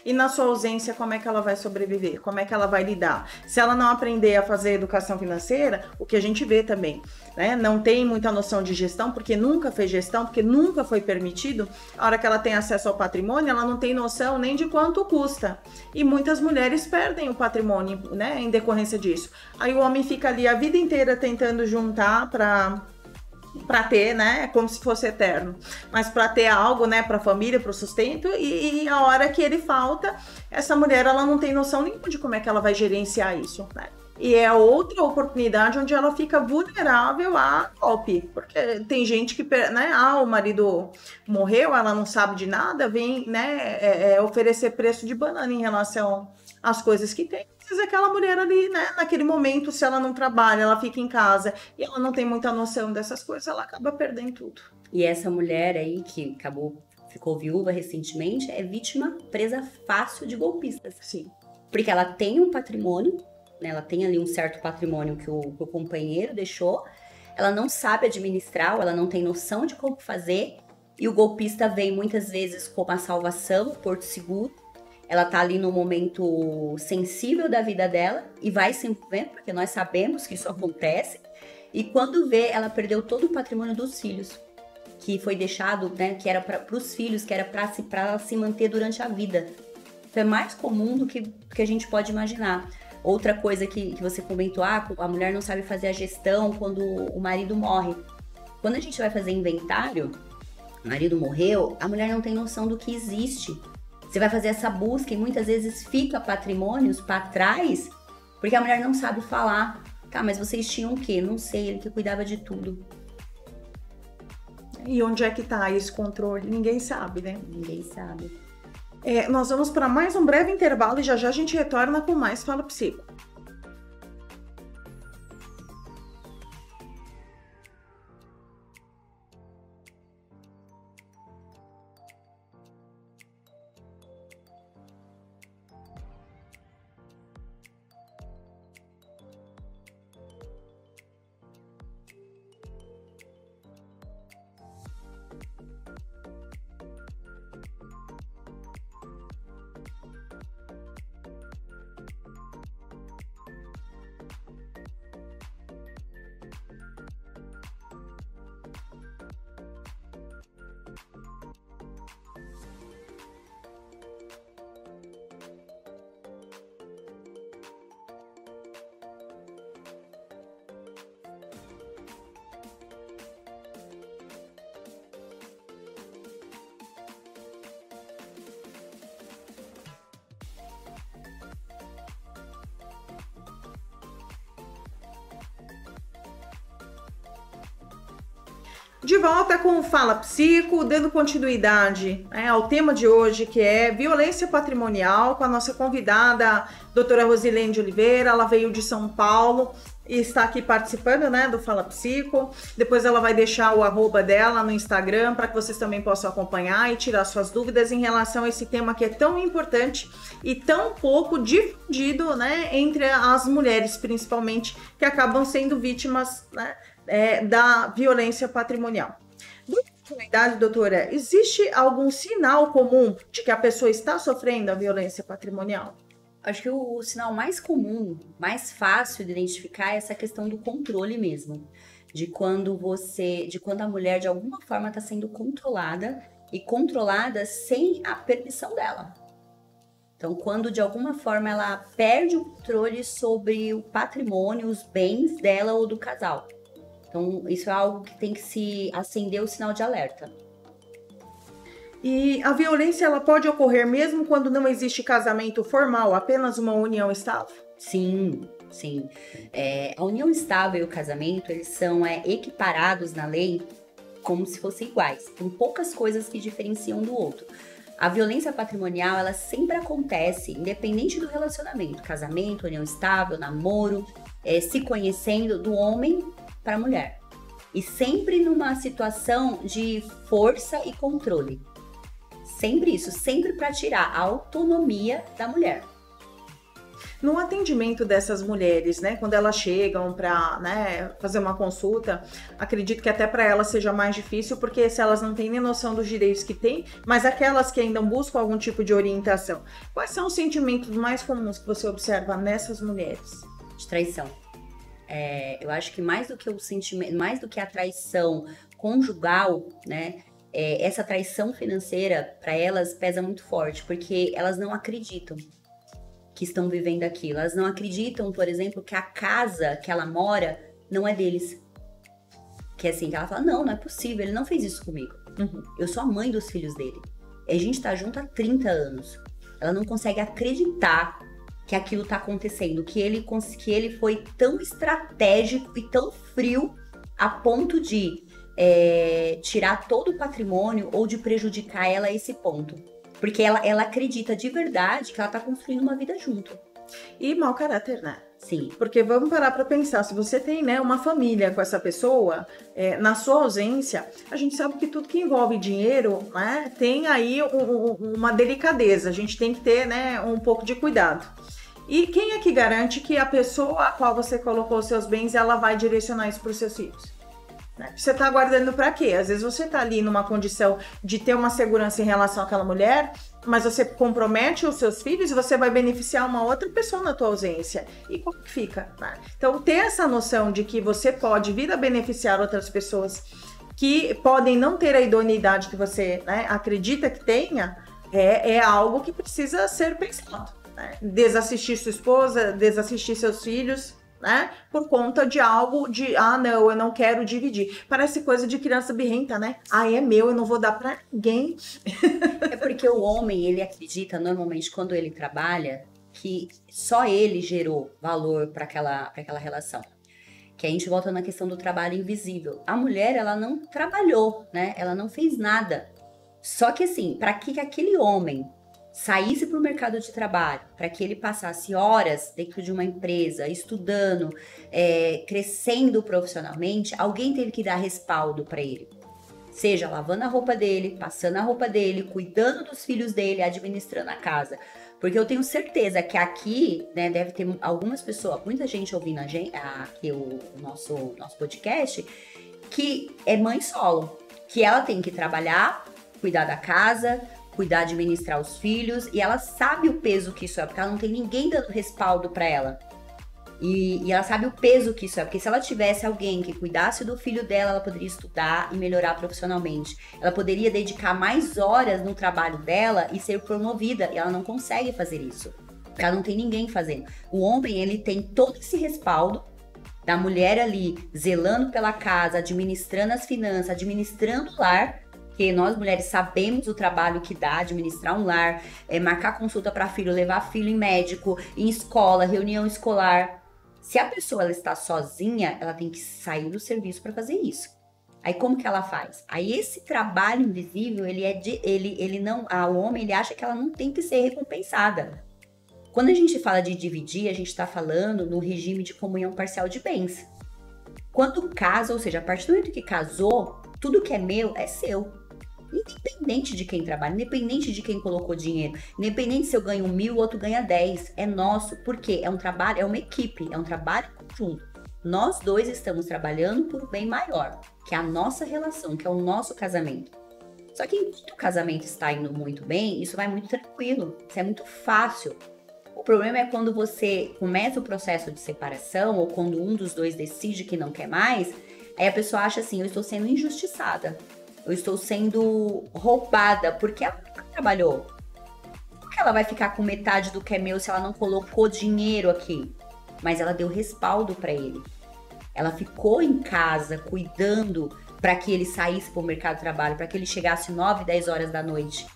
E na sua ausência, como é que ela vai sobreviver? Como é que ela vai lidar? Se ela não aprender a fazer educação financeira, o que a gente vê também, né? Não tem muita noção de gestão, porque nunca fez gestão, porque nunca foi permitido. A hora que ela tem acesso ao patrimônio, ela não tem noção nem de quanto custa. E muitas mulheres perdem o patrimônio, né? Em decorrência disso. Aí o homem fica ali a vida inteira tentando juntar para ter, né, como se fosse eterno, mas para ter algo, né, para a família, para o sustento, e a hora que ele falta, essa mulher, ela não tem noção nenhuma de como é que ela vai gerenciar isso, né? E é outra oportunidade onde ela fica vulnerável a golpe, porque tem gente que, né, o marido morreu, ela não sabe de nada, vem, né, oferecer preço de banana em relação às coisas que tem. Às vezes aquela mulher ali, né, naquele momento, se ela não trabalha, ela fica em casa e ela não tem muita noção dessas coisas, ela acaba perdendo tudo. E essa mulher aí que ficou viúva recentemente, é vítima presa fácil de golpistas. Sim. Porque ela tem um patrimônio, né, ela tem ali um certo patrimônio que o companheiro deixou, ela não sabe administrar, ou ela não tem noção de como fazer, e o golpista vem muitas vezes como a salvação, o porto seguro. Ela tá ali no momento sensível da vida dela e vai se envolvendo, porque nós sabemos que isso acontece. E quando vê, ela perdeu todo o patrimônio dos filhos, que foi deixado, né, que era para os filhos, que era para se manter durante a vida. Isso é mais comum do que a gente pode imaginar. Outra coisa que você comentou, a mulher não sabe fazer a gestão quando o marido morre. Quando a gente vai fazer inventário, o marido morreu, a mulher não tem noção do que existe. Você vai fazer essa busca e muitas vezes fica patrimônios para trás, porque a mulher não sabe falar. Tá, mas vocês tinham o quê? Não sei, ele que cuidava de tudo. E onde é que tá esse controle? Ninguém sabe, né? Ninguém sabe. Nós vamos para mais um breve intervalo e já já a gente retorna com mais Fala Psico. De volta com o Fala Psico, dando continuidade ao tema de hoje, que é violência patrimonial, com a nossa convidada, doutora Rosilene de Oliveira. Ela veio de São Paulo e está aqui participando, do Fala Psico. Depois ela vai deixar o arroba dela no Instagram, para que vocês também possam acompanhar e tirar suas dúvidas em relação a esse tema que é tão importante e tão pouco difundido, entre as mulheres, principalmente, que acabam sendo vítimas, da violência patrimonial. Na comunidade, doutora, existe algum sinal comum de que a pessoa está sofrendo a violência patrimonial? Acho que o sinal mais comum, mais fácil de identificar é essa questão do controle mesmo. De quando a mulher de alguma forma está sendo controlada e controlada sem a permissão dela. Então, quando de alguma forma ela perde o controle sobre o patrimônio, os bens dela ou do casal. Então, isso é algo que tem que se acender o sinal de alerta. E a violência, ela pode ocorrer mesmo quando não existe casamento formal, apenas uma união estável? Sim, sim. A união estável e o casamento, eles são equiparados na lei como se fossem iguais. Tem poucas coisas que diferenciam um do outro. A violência patrimonial, ela sempre acontece, independente do relacionamento. Casamento, união estável, namoro, se conhecendo, do homem para a mulher. E sempre numa situação de força e controle. Sempre isso, sempre para tirar a autonomia da mulher. No atendimento dessas mulheres, quando elas chegam para fazer uma consulta, acredito que até para elas seja mais difícil, porque se elas não têm nem noção dos direitos que têm, mas aquelas que ainda buscam algum tipo de orientação, quais são os sentimentos mais comuns que você observa nessas mulheres? De traição. Eu acho que mais do que o sentimento, mais do que a traição conjugal, essa traição financeira para elas pesa muito forte, porque elas não acreditam que estão vivendo aquilo. Elas não acreditam, por exemplo, que a casa que ela mora não é deles. Que assim, que ela fala, não é possível, ele não fez isso comigo. Eu sou a mãe dos filhos dele. A gente tá junto há 30 anos. Ela não consegue acreditar que aquilo tá acontecendo, que ele foi tão estratégico e tão frio a ponto de tirar todo o patrimônio ou de prejudicar ela a esse ponto. Porque ela acredita de verdade que ela tá construindo uma vida junto. E mau caráter, Sim. Porque vamos parar para pensar, se você tem uma família com essa pessoa, na sua ausência, a gente sabe que tudo que envolve dinheiro, tem aí uma delicadeza, a gente tem que ter um pouco de cuidado. E quem é que garante que a pessoa a qual você colocou os seus bens, ela vai direcionar isso para os seus filhos? Você está guardando para quê? Às vezes você está ali numa condição de ter uma segurança em relação àquela mulher, mas você compromete os seus filhos e você vai beneficiar uma outra pessoa na tua ausência. E como que fica? Então, ter essa noção de que você pode vir a beneficiar outras pessoas que podem não ter a idoneidade que você acredita que tenha, é algo que precisa ser pensado. Desassistir sua esposa, desassistir seus filhos, por conta de algo de, não, eu não quero dividir. Parece coisa de criança birrenta, é meu, eu não vou dar pra ninguém. É porque o homem, ele acredita, normalmente, quando ele trabalha, que só ele gerou valor para aquela relação. Que a gente volta na questão do trabalho invisível. A mulher, ela não trabalhou, ela não fez nada. Só que assim, para que aquele homem saísse para o mercado de trabalho, para que ele passasse horas dentro de uma empresa, estudando, crescendo profissionalmente, alguém teve que dar respaldo para ele. Seja lavando a roupa dele, passando a roupa dele, cuidando dos filhos dele, administrando a casa. Porque eu tenho certeza que aqui, né, deve ter algumas pessoas, muita gente ouvindo aqui o nosso podcast, que é mãe solo, que ela tem que trabalhar, cuidar da casa, cuidar, administrar os filhos, e ela sabe o peso que isso é, porque ela não tem ninguém dando respaldo para ela. E ela sabe o peso que isso é, porque se ela tivesse alguém que cuidasse do filho dela, ela poderia estudar e melhorar profissionalmente. Ela poderia dedicar mais horas no trabalho dela e ser promovida, e ela não consegue fazer isso, porque ela não tem ninguém fazendo. O homem, ele tem todo esse respaldo da mulher ali, zelando pela casa, administrando as finanças, administrando o lar, porque nós mulheres sabemos o trabalho que dá administrar um lar, marcar consulta para filho, levar filho em médico, em escola, reunião escolar. Se a pessoa ela está sozinha, ela tem que sair do serviço para fazer isso. Aí como que ela faz? Aí esse trabalho invisível, o homem ele acha que ela não tem que ser recompensada. Quando a gente fala de dividir, a gente está falando no regime de comunhão parcial de bens. Quando casa, ou seja, a partir do momento que casou, tudo que é meu é seu. Independente de quem trabalha, independente de quem colocou dinheiro, independente se eu ganho 1.000, o outro ganha 10, é nosso, porque é um trabalho, é uma equipe, é um trabalho conjunto. Nós dois estamos trabalhando por um bem maior, que é a nossa relação, que é o nosso casamento. Só que enquanto o casamento está indo muito bem, isso vai muito tranquilo, isso é muito fácil. O problema é quando você começa o processo de separação, ou quando um dos dois decide que não quer mais, aí a pessoa acha assim, eu estou sendo injustiçada. Eu estou sendo roubada, porque ela nunca trabalhou. Por que ela vai ficar com metade do que é meu se ela não colocou dinheiro aqui? Mas ela deu respaldo para ele. Ela ficou em casa, cuidando para que ele saísse para o mercado de trabalho, para que ele chegasse 9, 10 horas da noite.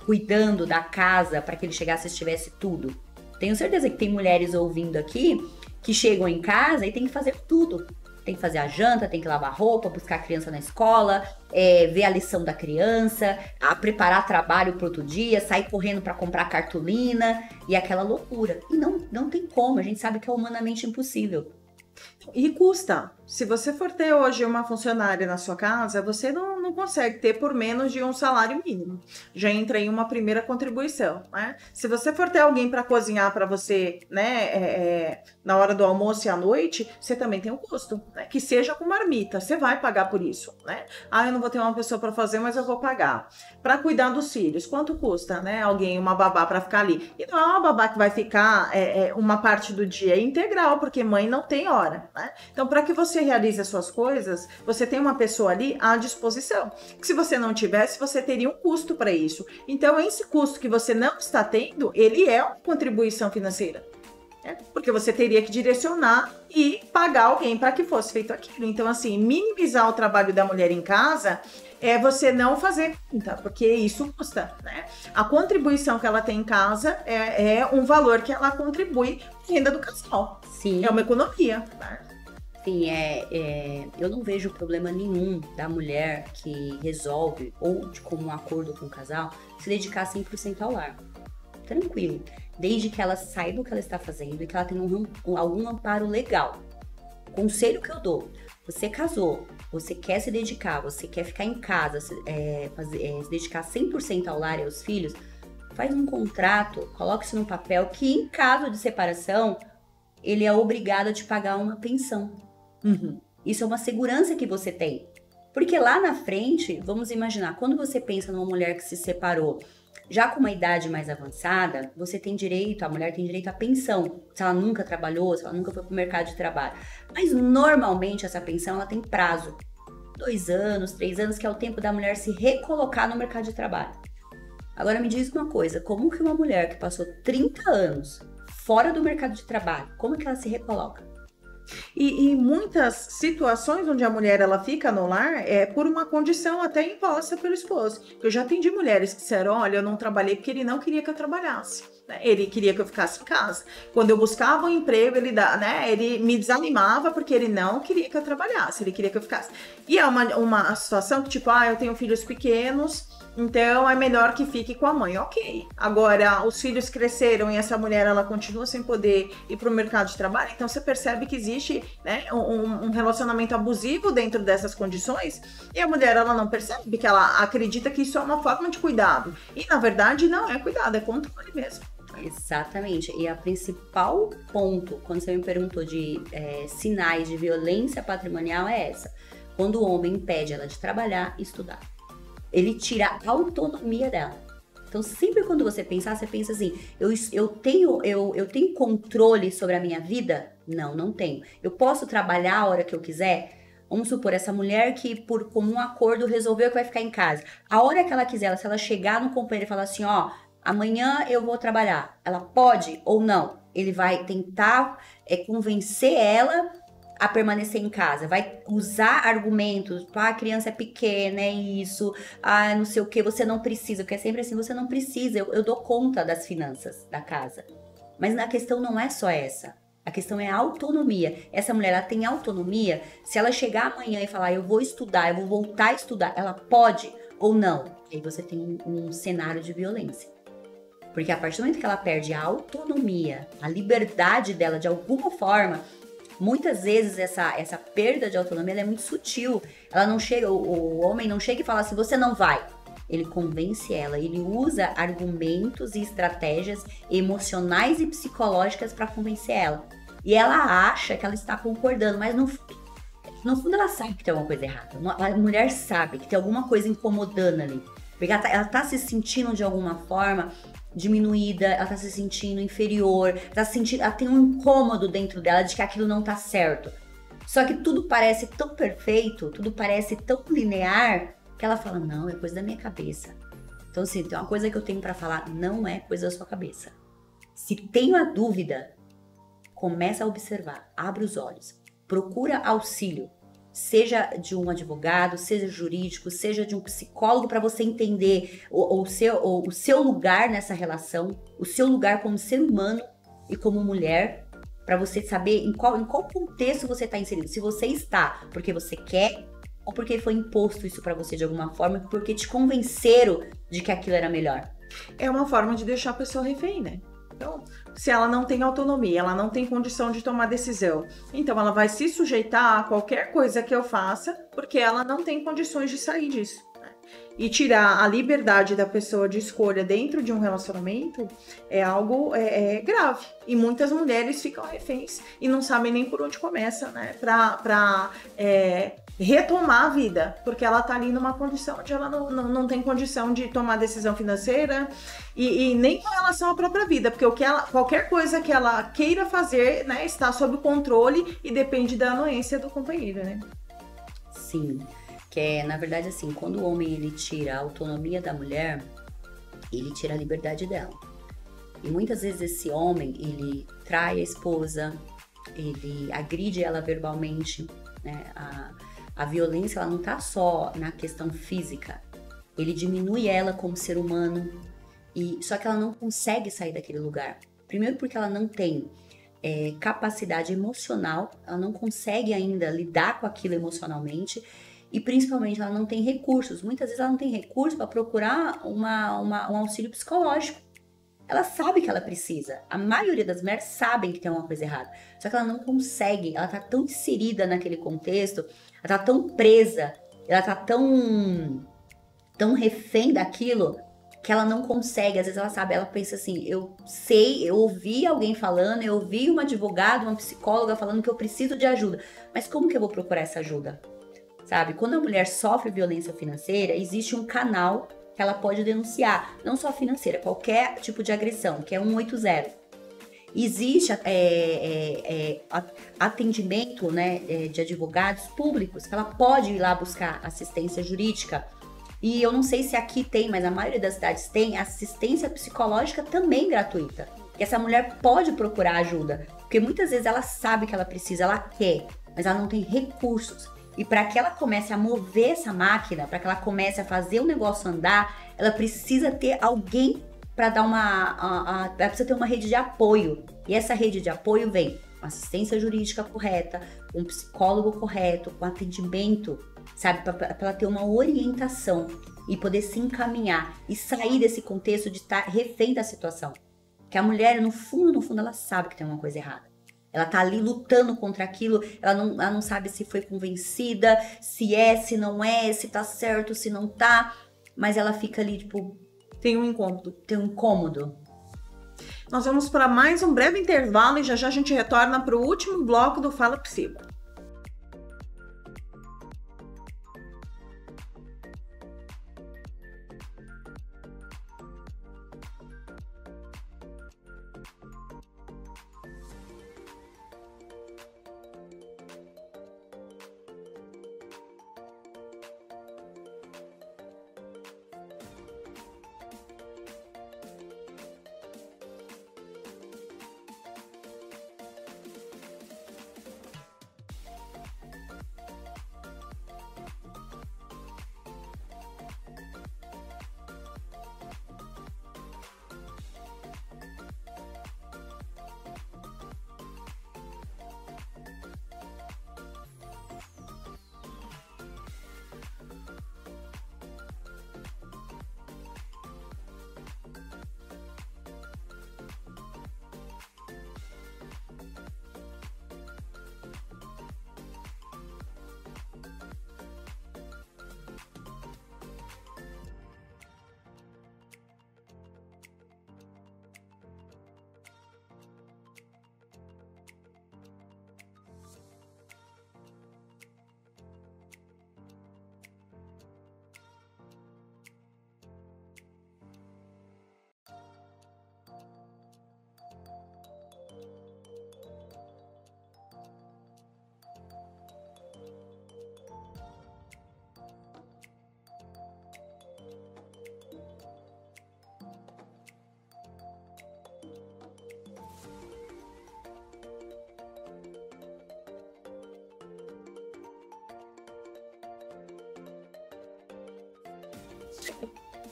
Cuidando da casa, para que ele chegasse e tivesse tudo. Tenho certeza que tem mulheres ouvindo aqui que chegam em casa e tem que fazer tudo. Tem que fazer a janta, tem que lavar roupa, buscar a criança na escola, ver a lição da criança, preparar trabalho para outro dia, sair correndo para comprar cartolina e aquela loucura. E não tem como, a gente sabe que é humanamente impossível. E custa. Se você for ter hoje uma funcionária na sua casa, você não consegue ter por menos de um salário mínimo. Já entra em uma primeira contribuição, né? Se você for ter alguém para cozinhar para você, né, na hora do almoço e à noite, você também tem um custo, né? Que seja com marmita, você vai pagar por isso, né? Ah, eu não vou ter uma pessoa para fazer, mas eu vou pagar. Para cuidar dos filhos, quanto custa, né? Alguém, uma babá para ficar ali. E não é uma babá que vai ficar uma parte do dia integral, porque mãe não tem hora, né? Então, para que você realize as suas coisas, você tem uma pessoa ali à disposição. Que se você não tivesse, você teria um custo para isso. Então, esse custo que você não está tendo, ele é uma contribuição financeira. Né? Porque você teria que direcionar e pagar alguém para que fosse feito aquilo. Então, assim, minimizar o trabalho da mulher em casa é você não fazer conta, porque isso custa, né? A contribuição que ela tem em casa é um valor que ela contribui para a renda do casal. Sim. É uma economia, né? Sim, eu não vejo problema nenhum da mulher que resolve, ou de comum acordo com o casal, se dedicar 100% ao lar. Tranquilo. Desde que ela saiba o que ela está fazendo e que ela tenha algum amparo legal. Conselho que eu dou: você casou, você quer se dedicar, você quer ficar em casa, se dedicar 100% ao lar e aos filhos, faz um contrato, coloque isso no papel que em caso de separação, ele é obrigado a te pagar uma pensão. Isso é uma segurança que você tem. Porque lá na frente, vamos imaginar, quando você pensa numa mulher que se separou, já com uma idade mais avançada, a mulher tem direito à pensão, se ela nunca trabalhou, se ela nunca foi para o mercado de trabalho. Mas normalmente essa pensão ela tem prazo, 2 anos, 3 anos, que é o tempo da mulher se recolocar no mercado de trabalho. Agora me diz uma coisa, como que uma mulher que passou 30 anos fora do mercado de trabalho, como que ela se recoloca? E muitas situações onde a mulher ela fica no lar é por uma condição até imposta pelo esposo. Eu já atendi mulheres que disseram, olha, eu não trabalhei porque ele não queria que eu trabalhasse. né? Ele queria que eu ficasse em casa. Quando eu buscava um emprego, ele me desanimava porque ele não queria que eu trabalhasse, ele queria que eu ficasse. E é uma situação que, tipo, eu tenho filhos pequenos, então é melhor que fique com a mãe. Ok. Agora, os filhos cresceram e essa mulher, ela continua sem poder ir para o mercado de trabalho, então você percebe que existe, né, um relacionamento abusivo dentro dessas condições, e a mulher, ela não percebe, porque ela acredita que isso é uma forma de cuidado. E, na verdade, não é cuidado, é controle mesmo. Exatamente. E a principal ponto, quando você me perguntou de sinais de violência patrimonial, é essa. Quando o homem impede ela de trabalhar e estudar. Ele tira a autonomia dela. Então, sempre quando você pensar, você pensa assim, eu tenho controle sobre a minha vida? Não, não tenho. Eu posso trabalhar a hora que eu quiser? Vamos supor, essa mulher que por comum acordo resolveu que vai ficar em casa. A hora que ela quiser, se ela chegar no companheiro e falar assim, amanhã eu vou trabalhar. Ela pode ou não? Ele vai tentar convencer ela a permanecer em casa, vai usar argumentos, a criança é pequena, é isso, não sei o que, você não precisa, porque é sempre assim, você não precisa, eu dou conta das finanças da casa. Mas a questão não é só essa, a questão é a autonomia. Essa mulher, ela tem autonomia, se ela chegar amanhã e falar, eu vou estudar, eu vou voltar a estudar, ela pode ou não? Aí você tem um cenário de violência. Porque a partir do momento que ela perde a autonomia, a liberdade dela de alguma forma, muitas vezes essa perda de autonomia ela é muito sutil. Ela não chega, o homem não chega e fala assim, você não vai. Ele convence ela, ele usa argumentos e estratégias emocionais e psicológicas para convencer ela. E ela acha que ela está concordando, mas no fundo ela sabe que tem alguma coisa errada. A mulher sabe que tem alguma coisa incomodando ali. Porque ela tá se sentindo de alguma forma diminuída, ela tá se sentindo inferior, ela tem um incômodo dentro dela de que aquilo não tá certo. Só que tudo parece tão perfeito, tudo parece tão linear, que ela fala, não, é coisa da minha cabeça. Então, assim, tem uma coisa que eu tenho pra falar, não é coisa da sua cabeça. Se tem a dúvida, começa a observar, abre os olhos, procura auxílio. Seja de um advogado, seja jurídico, seja de um psicólogo para você entender o seu lugar nessa relação, o seu lugar como ser humano e como mulher, para você saber em qual contexto você está inserido. Se você está porque você quer ou porque foi imposto isso para você de alguma forma, porque te convenceram de que aquilo era melhor. É uma forma de deixar a pessoa refém, né? Então, se ela não tem autonomia, ela não tem condição de tomar decisão, então ela vai se sujeitar a qualquer coisa que eu faça, porque ela não tem condições de sair disso. Né? E tirar a liberdade da pessoa de escolha dentro de um relacionamento é algo grave. E muitas mulheres ficam reféns e não sabem nem por onde começa, né? Pra retomar a vida, porque ela tá ali numa condição onde ela não tem condição de tomar decisão financeira e nem com relação à própria vida, porque qualquer coisa que ela queira fazer, né, está sob controle e depende da anuência do companheiro, né? Sim, que é, na verdade, assim, quando o homem ele tira a autonomia da mulher, ele tira a liberdade dela. E muitas vezes esse homem, ele trai a esposa, ele agride ela verbalmente, né? A violência, ela não tá só na questão física. Ele diminui ela como ser humano, só que ela não consegue sair daquele lugar. Primeiro porque ela não tem capacidade emocional, ela não consegue ainda lidar com aquilo emocionalmente e principalmente ela não tem recursos. Muitas vezes ela não tem recurso para procurar um auxílio psicológico. Ela sabe que ela precisa. A maioria das mulheres sabem que tem alguma coisa errada. Só que ela não consegue. Ela tá tão inserida naquele contexto, ela tá tão presa, ela tá tão refém daquilo que ela não consegue. Às vezes ela sabe, ela pensa assim, eu ouvi alguém falando, eu ouvi uma advogada, uma psicóloga falando que eu preciso de ajuda. Mas como que eu vou procurar essa ajuda? Sabe? Quando a mulher sofre violência financeira, existe um canal que ela pode denunciar, não só financeira, qualquer tipo de agressão, que é 180. Existe atendimento, né, de advogados públicos, que ela pode ir lá buscar assistência jurídica. E eu não sei se aqui tem, mas a maioria das cidades tem assistência psicológica também gratuita. Que essa mulher pode procurar ajuda, porque muitas vezes ela sabe que ela precisa, ela quer, mas ela não tem recursos. E para que ela comece a mover essa máquina, para que ela comece a fazer o negócio andar, ela precisa ter alguém para dar precisa ter uma rede de apoio. E essa rede de apoio vem com assistência jurídica correta, com um psicólogo correto, com atendimento, sabe? Para ela ter uma orientação e poder se encaminhar e sair desse contexto de estar refém da situação. Que a mulher, no fundo, ela sabe que tem uma coisa errada. Ela tá ali lutando contra aquilo, ela não sabe se foi convencida, se não é, se tá certo, se não tá. Mas ela fica ali, tipo... Tem um incômodo. Tem um incômodo. Nós vamos para mais um breve intervalo e já a gente retorna para o último bloco do Fala Psico.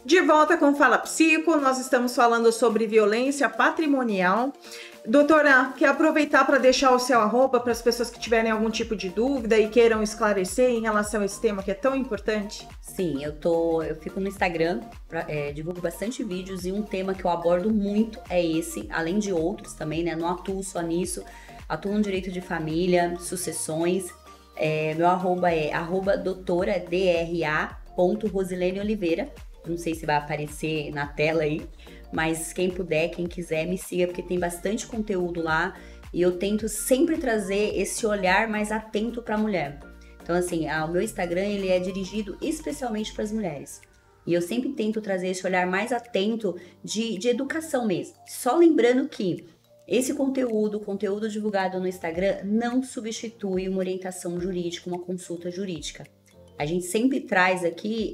De volta com Fala Psico, nós estamos falando sobre violência patrimonial. Doutora, quer aproveitar para deixar o seu arroba para as pessoas que tiverem algum tipo de dúvida e queiram esclarecer em relação a esse tema que é tão importante? Sim, eu fico no Instagram, divulgo bastante vídeos e um tema que eu abordo muito é esse, além de outros também, né? Não atuo só nisso, atuo no direito de família, sucessões. Meu arroba é @doutora.dra.Rosilene Oliveira. Não sei se vai aparecer na tela aí, mas quem puder, quem quiser, me siga, porque tem bastante conteúdo lá e eu tento sempre trazer esse olhar mais atento para a mulher. Então, assim, o meu Instagram, ele é dirigido especialmente para as mulheres. E eu sempre tento trazer esse olhar mais atento de educação mesmo. Só lembrando que esse conteúdo divulgado no Instagram, não substitui uma orientação jurídica, uma consulta jurídica. A gente sempre traz aqui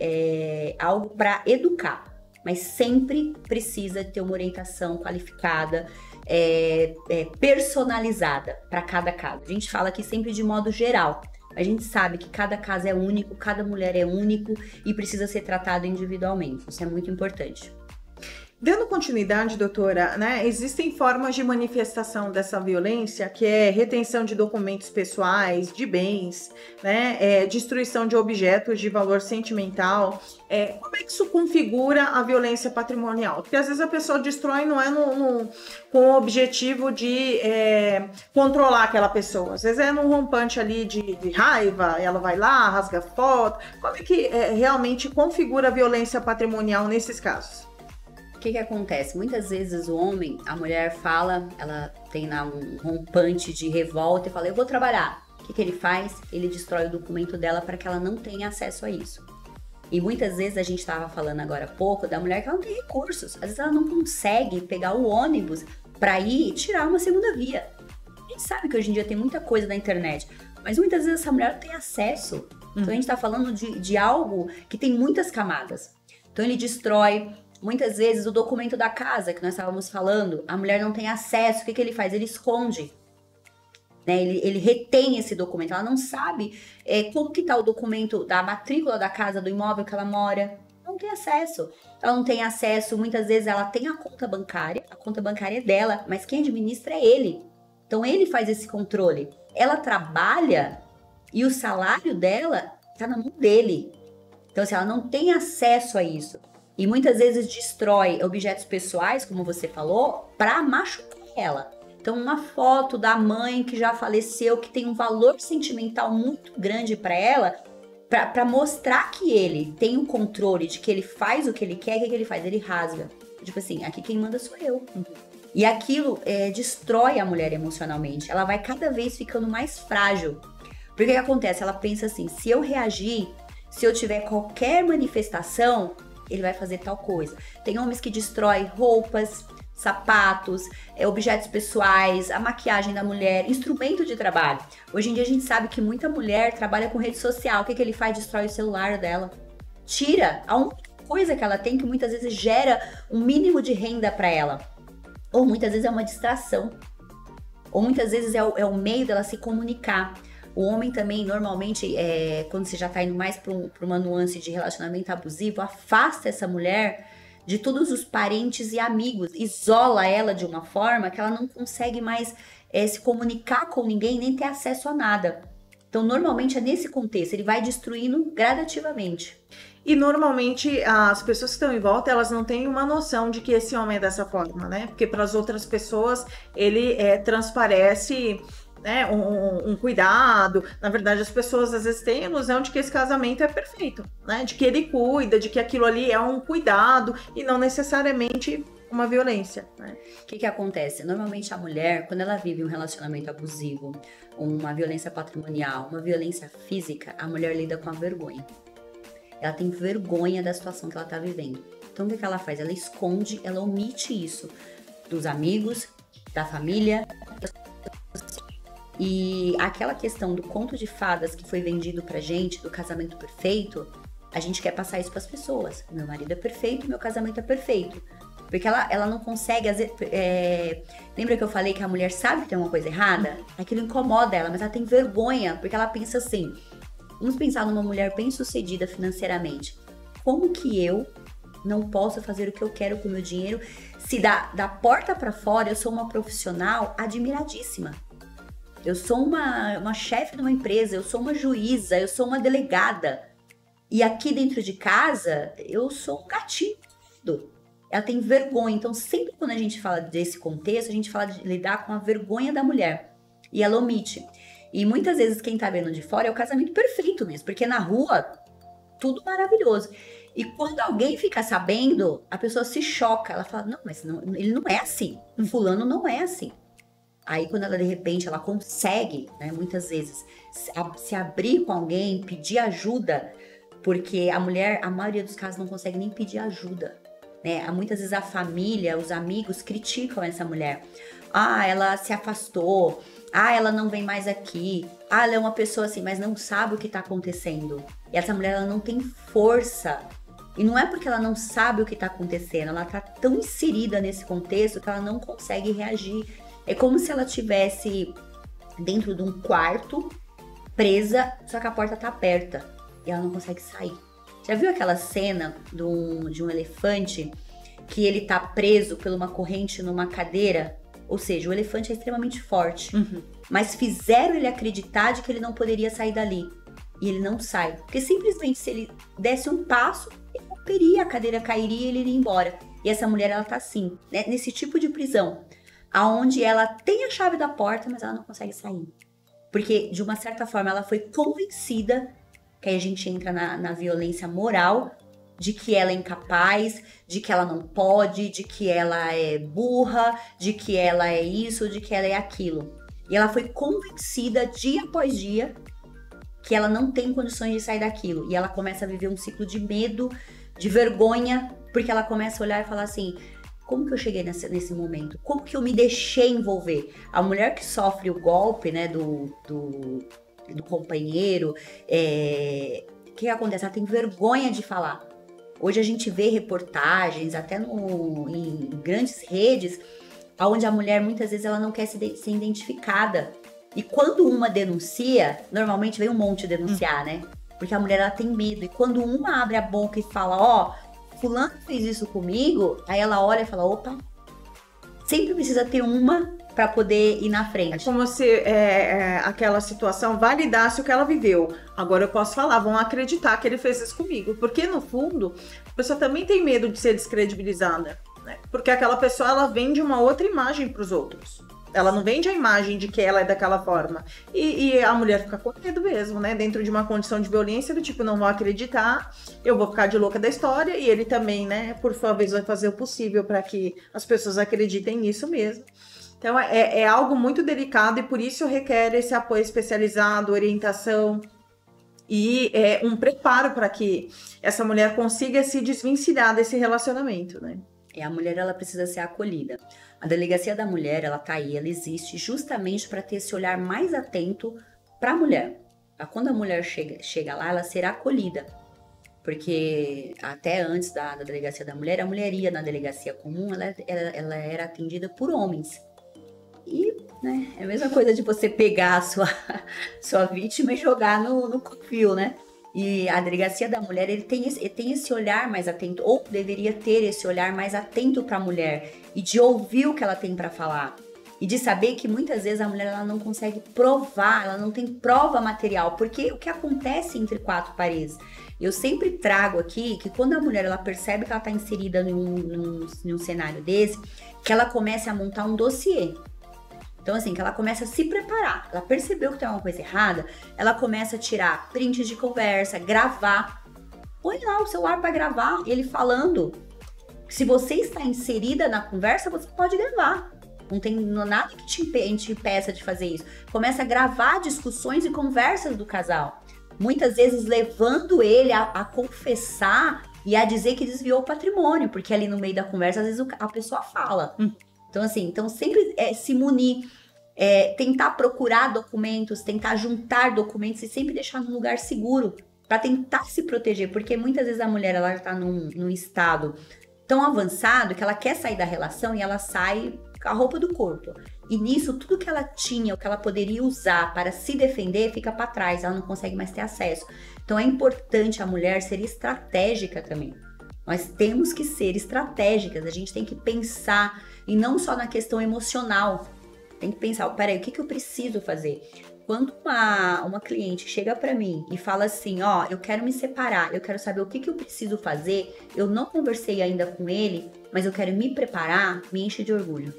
algo para educar, mas sempre precisa ter uma orientação qualificada, personalizada para cada caso. A gente fala aqui sempre de modo geral. A gente sabe que cada caso é único, cada mulher é único e precisa ser tratado individualmente. Isso é muito importante. Dando continuidade, doutora, né, existem formas de manifestação dessa violência, que é retenção de documentos pessoais, de bens, né, destruição de objetos de valor sentimental. Como é que isso configura a violência patrimonial? Porque às vezes a pessoa destrói não é com o objetivo de controlar aquela pessoa. Às vezes é num rompante ali de raiva, ela vai lá, rasga foto. Como é que realmente configura a violência patrimonial nesses casos? O que acontece? Muitas vezes a mulher fala, ela tem lá um rompante de revolta e fala, eu vou trabalhar. O que ele faz? Ele destrói o documento dela para que ela não tenha acesso a isso. E muitas vezes a gente estava falando agora há pouco da mulher que ela não tem recursos. Às vezes ela não consegue pegar o ônibus para ir e tirar uma segunda via. A gente sabe que hoje em dia tem muita coisa na internet, mas muitas vezes essa mulher não tem acesso. Então a gente está falando de algo que tem muitas camadas. Então ele destrói. Muitas vezes o documento da casa que nós estávamos falando, a mulher não tem acesso, o que ele faz? Ele esconde, né? Ele retém esse documento, ela não sabe como que está o documento da matrícula da casa, do imóvel que ela mora, não não tem acesso. Ela não tem acesso, muitas vezes ela tem a conta bancária é dela, mas quem administra é ele. Então ele faz esse controle. Ela trabalha e o salário dela tá na mão dele. Então, assim, ela não tem acesso a isso. E muitas vezes destrói objetos pessoais, como você falou, para machucar ela. Então, uma foto da mãe que já faleceu, que tem um valor sentimental muito grande para ela, para mostrar que ele tem um controle de que ele faz o que ele quer, o que ele faz? Ele rasga. Tipo assim, aqui quem manda sou eu. E aquilo destrói a mulher emocionalmente. Ela vai cada vez ficando mais frágil. Porque o que acontece? Ela pensa assim, se eu reagir, se eu tiver qualquer manifestação, ele vai fazer tal coisa. Tem homens que destroem roupas, sapatos, objetos pessoais, a maquiagem da mulher, instrumento de trabalho. Hoje em dia a gente sabe que muita mulher trabalha com rede social. O que ele faz? Destrói o celular dela. Tira a única coisa que ela tem, que muitas vezes gera um mínimo de renda para ela. Ou muitas vezes é uma distração. Ou muitas vezes é o meio dela se comunicar. O homem também, normalmente, quando você já tá indo mais para uma nuance de relacionamento abusivo, afasta essa mulher de todos os parentes e amigos, isola ela de uma forma que ela não consegue mais se comunicar com ninguém, nem ter acesso a nada. Então, normalmente é nesse contexto, ele vai destruindo gradativamente. E normalmente as pessoas que estão em volta, elas não têm uma noção de que esse homem é dessa forma, né? Porque para as outras pessoas ele transparece, né, um cuidado. Na verdade, as pessoas às vezes têm a ilusão de que esse casamento é perfeito, né? De que ele cuida, de que aquilo ali é um cuidado e não necessariamente uma violência, né? O que acontece? Normalmente a mulher, quando ela vive um relacionamento abusivo, uma violência patrimonial, uma violência física, a mulher lida com a vergonha. Ela tem vergonha da situação que ela tá vivendo. Então o que ela faz? Ela esconde, ela omite isso dos amigos, da família. E aquela questão do conto de fadas que foi vendido pra gente, do casamento perfeito, a gente quer passar isso pras pessoas. Meu marido é perfeito, meu casamento é perfeito. Porque ela não consegue, às vezes, lembra que eu falei que a mulher sabe que tem uma coisa errada? Aquilo incomoda ela, mas ela tem vergonha, porque ela pensa assim, vamos pensar numa mulher bem-sucedida financeiramente. Como que eu não posso fazer o que eu quero com o meu dinheiro se da porta pra fora eu sou uma profissional admiradíssima? Eu sou uma chefe de uma empresa, eu sou uma juíza, eu sou uma delegada. E aqui dentro de casa, eu sou um gatinho. Ela tem vergonha. Então, sempre quando a gente fala desse contexto, a gente fala de lidar com a vergonha da mulher. E ela omite. E muitas vezes quem tá vendo de fora é o casamento perfeito mesmo. Porque na rua, tudo maravilhoso. E quando alguém fica sabendo, a pessoa se choca. Ela fala, não, mas não, ele não é assim. Fulano não é assim. Aí quando ela de repente ela consegue, né, muitas vezes se abrir com alguém, pedir ajuda, porque a mulher, a maioria dos casos não consegue nem pedir ajuda, né? Muitas vezes a família, os amigos criticam essa mulher. Ah, ela se afastou. Ah, ela não vem mais aqui. Ah, ela é uma pessoa assim, mas não sabe o que tá acontecendo. E essa mulher, ela não tem força. E não é porque ela não sabe o que tá acontecendo, ela tá tão inserida nesse contexto que ela não consegue reagir. É como se ela estivesse dentro de um quarto, presa, só que a porta tá aberta e ela não consegue sair. Já viu aquela cena de um elefante que ele tá preso por uma corrente numa cadeira? Ou seja, o elefante é extremamente forte, mas fizeram ele acreditar de que ele não poderia sair dali. E ele não sai, porque simplesmente se ele desse um passo, ele romperia, a cadeira cairia e ele iria embora. E essa mulher, ela tá assim, né, nesse tipo de prisão, aonde ela tem a chave da porta, mas ela não consegue sair. Porque, de uma certa forma, ela foi convencida, que aí a gente entra na violência moral, de que ela é incapaz, de que ela não pode, de que ela é burra, de que ela é isso, de que ela é aquilo. E ela foi convencida, dia após dia, que ela não tem condições de sair daquilo. E ela começa a viver um ciclo de medo, de vergonha, porque ela começa a olhar e falar assim, como que eu cheguei nesse momento? Como que eu me deixei envolver? A mulher que sofre o golpe, né, do companheiro, o que acontece? Ela tem vergonha de falar. Hoje a gente vê reportagens, até em grandes redes, onde a mulher, muitas vezes, ela não quer ser identificada. E quando uma denuncia, normalmente vem um monte denunciar, né? Porque a mulher, ela tem medo. E quando uma abre a boca e fala, fulano fez isso comigo, aí ela olha e fala, opa, sempre precisa ter uma para poder ir na frente. É como se aquela situação validasse o que ela viveu. Agora eu posso falar, vão acreditar que ele fez isso comigo. Porque, no fundo, a pessoa também tem medo de ser descredibilizada, né? Porque aquela pessoa, ela vende uma outra imagem para os outros. Ela não vende a imagem de que ela é daquela forma. E a mulher fica com medo mesmo, né? Dentro de uma condição de violência, do tipo, não vou acreditar, eu vou ficar de louca da história. E ele também, né, por sua vez, vai fazer o possível para que as pessoas acreditem nisso mesmo. Então, é algo muito delicado e por isso requer esse apoio especializado, orientação e um preparo para que essa mulher consiga se desvencilhar desse relacionamento, né? A mulher, ela precisa ser acolhida. A Delegacia da Mulher, ela tá aí, ela existe justamente para ter esse olhar mais atento para a mulher. Quando a mulher chega lá, ela será acolhida. Porque até antes da Delegacia da Mulher, a mulher ia na delegacia comum, ela era atendida por homens. E, né, é a mesma coisa de você pegar a sua vítima e jogar no covil, né? E a Delegacia da Mulher, ele tem esse olhar mais atento, ou deveria ter esse olhar mais atento para a mulher, e de ouvir o que ela tem para falar. E de saber que muitas vezes a mulher, ela não consegue provar, ela não tem prova material, porque o que acontece entre quatro paredes? Eu sempre trago aqui que quando a mulher, ela percebe que ela está inserida num cenário desse, que ela comece a montar um dossiê. Então, assim, que ela começa a se preparar. Ela percebeu que tem alguma coisa errada, ela começa a tirar prints de conversa, gravar. Põe lá o celular para gravar ele falando. Se você está inserida na conversa, você pode gravar. Não tem nada que te impeça de fazer isso. Começa a gravar discussões e conversas do casal. Muitas vezes levando ele a confessar e a dizer que desviou o patrimônio. Porque ali no meio da conversa, às vezes a pessoa fala. Então, assim, sempre se munir, tentar procurar documentos, tentar juntar documentos e sempre deixar num lugar seguro para tentar se proteger. Porque muitas vezes a mulher, ela está num estado tão avançado que ela quer sair da relação e ela sai com a roupa do corpo. E nisso, tudo que ela tinha, o que ela poderia usar para se defender, fica para trás, ela não consegue mais ter acesso. Então, é importante a mulher ser estratégica também. Nós temos que ser estratégicas, a gente tem que pensar, e não só na questão emocional. Tem que pensar, peraí, o que eu preciso fazer? Quando uma cliente chega para mim e fala assim, ó, eu quero me separar, eu quero saber o que eu preciso fazer, eu não conversei ainda com ele, mas eu quero me preparar, me enche de orgulho.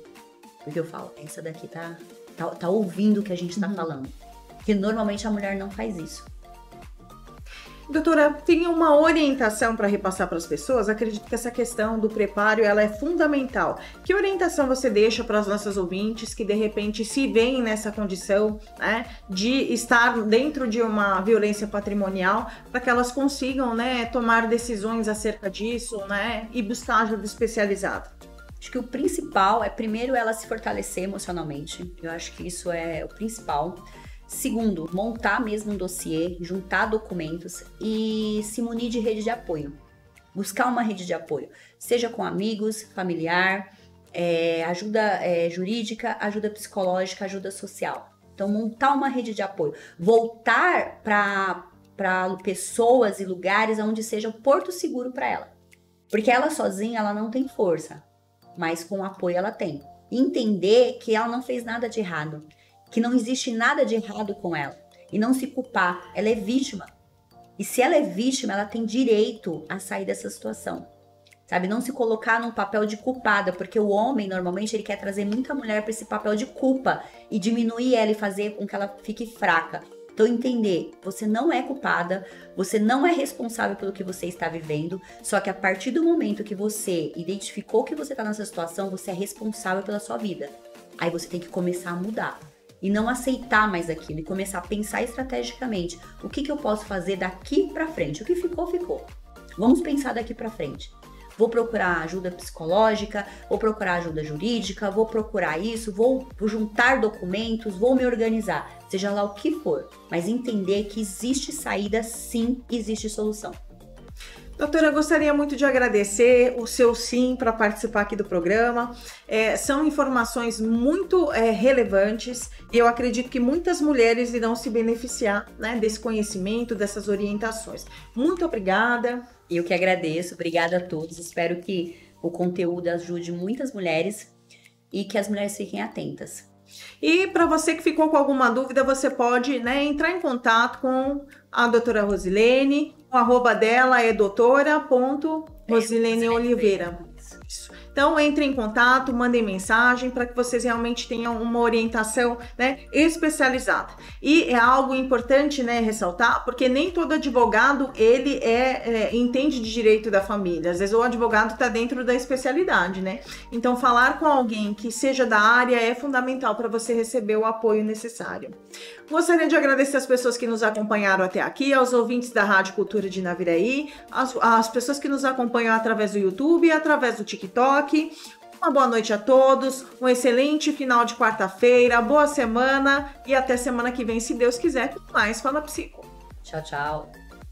Porque eu falo, essa daqui tá ouvindo o que a gente tá falando. Porque normalmente a mulher não faz isso. Doutora, tem uma orientação para repassar para as pessoas? Acredito que essa questão do preparo, ela é fundamental. Que orientação você deixa para as nossas ouvintes que de repente se veem nessa condição, né, de estar dentro de uma violência patrimonial, para que elas consigam, né, tomar decisões acerca disso, né, e buscar ajuda especializada? Acho que o principal é, primeiro, ela se fortalecer emocionalmente. Eu acho que isso é o principal. Segundo, montar mesmo um dossiê, juntar documentos e se munir de rede de apoio. Buscar uma rede de apoio, seja com amigos, familiar, ajuda jurídica, ajuda psicológica, ajuda social. Então, montar uma rede de apoio. Voltar para pessoas e lugares onde seja um porto seguro para ela. Porque ela sozinha, ela não tem força, mas com apoio ela tem. Entender que ela não fez nada de errado. Que não existe nada de errado com ela. E não se culpar. Ela é vítima. E se ela é vítima, ela tem direito a sair dessa situação. Sabe? Não se colocar num papel de culpada. Porque o homem, normalmente, ele quer trazer muita mulher para esse papel de culpa. E diminuir ela e fazer com que ela fique fraca. Então, entender. Você não é culpada. Você não é responsável pelo que você está vivendo. Só que a partir do momento que você identificou que você está nessa situação, você é responsável pela sua vida. Aí você tem que começar a mudar. E não aceitar mais aquilo e começar a pensar estrategicamente. O que eu posso fazer daqui pra frente? O que ficou, ficou. Vamos pensar daqui pra frente. Vou procurar ajuda psicológica, vou procurar ajuda jurídica, vou procurar isso, vou juntar documentos, vou me organizar. Seja lá o que for. Mas entender que existe saída, sim, existe solução. Doutora, eu gostaria muito de agradecer o seu sim para participar aqui do programa. São informações muito relevantes e eu acredito que muitas mulheres irão se beneficiar, né, desse conhecimento, dessas orientações. Muito obrigada. Eu que agradeço, obrigada a todos. Espero que o conteúdo ajude muitas mulheres e que as mulheres fiquem atentas. E para você que ficou com alguma dúvida, você pode, né, entrar em contato com a doutora Rosilene. O arroba dela é doutora.Rosilene Oliveira. Então, entrem em contato, mandem mensagem para que vocês realmente tenham uma orientação, né, especializada. E é algo importante, né, ressaltar, porque nem todo advogado, ele entende de direito da família. Às vezes o advogado está dentro da especialidade, né? Então, falar com alguém que seja da área é fundamental para você receber o apoio necessário. Gostaria de agradecer as pessoas que nos acompanharam até aqui, aos ouvintes da Rádio Cultura de Naviraí, as pessoas que nos acompanham através do YouTube e através do TikTok. Uma boa noite a todos, um excelente final de quarta-feira, boa semana e até semana que vem, se Deus quiser, com mais Fala Psico. Tchau, tchau.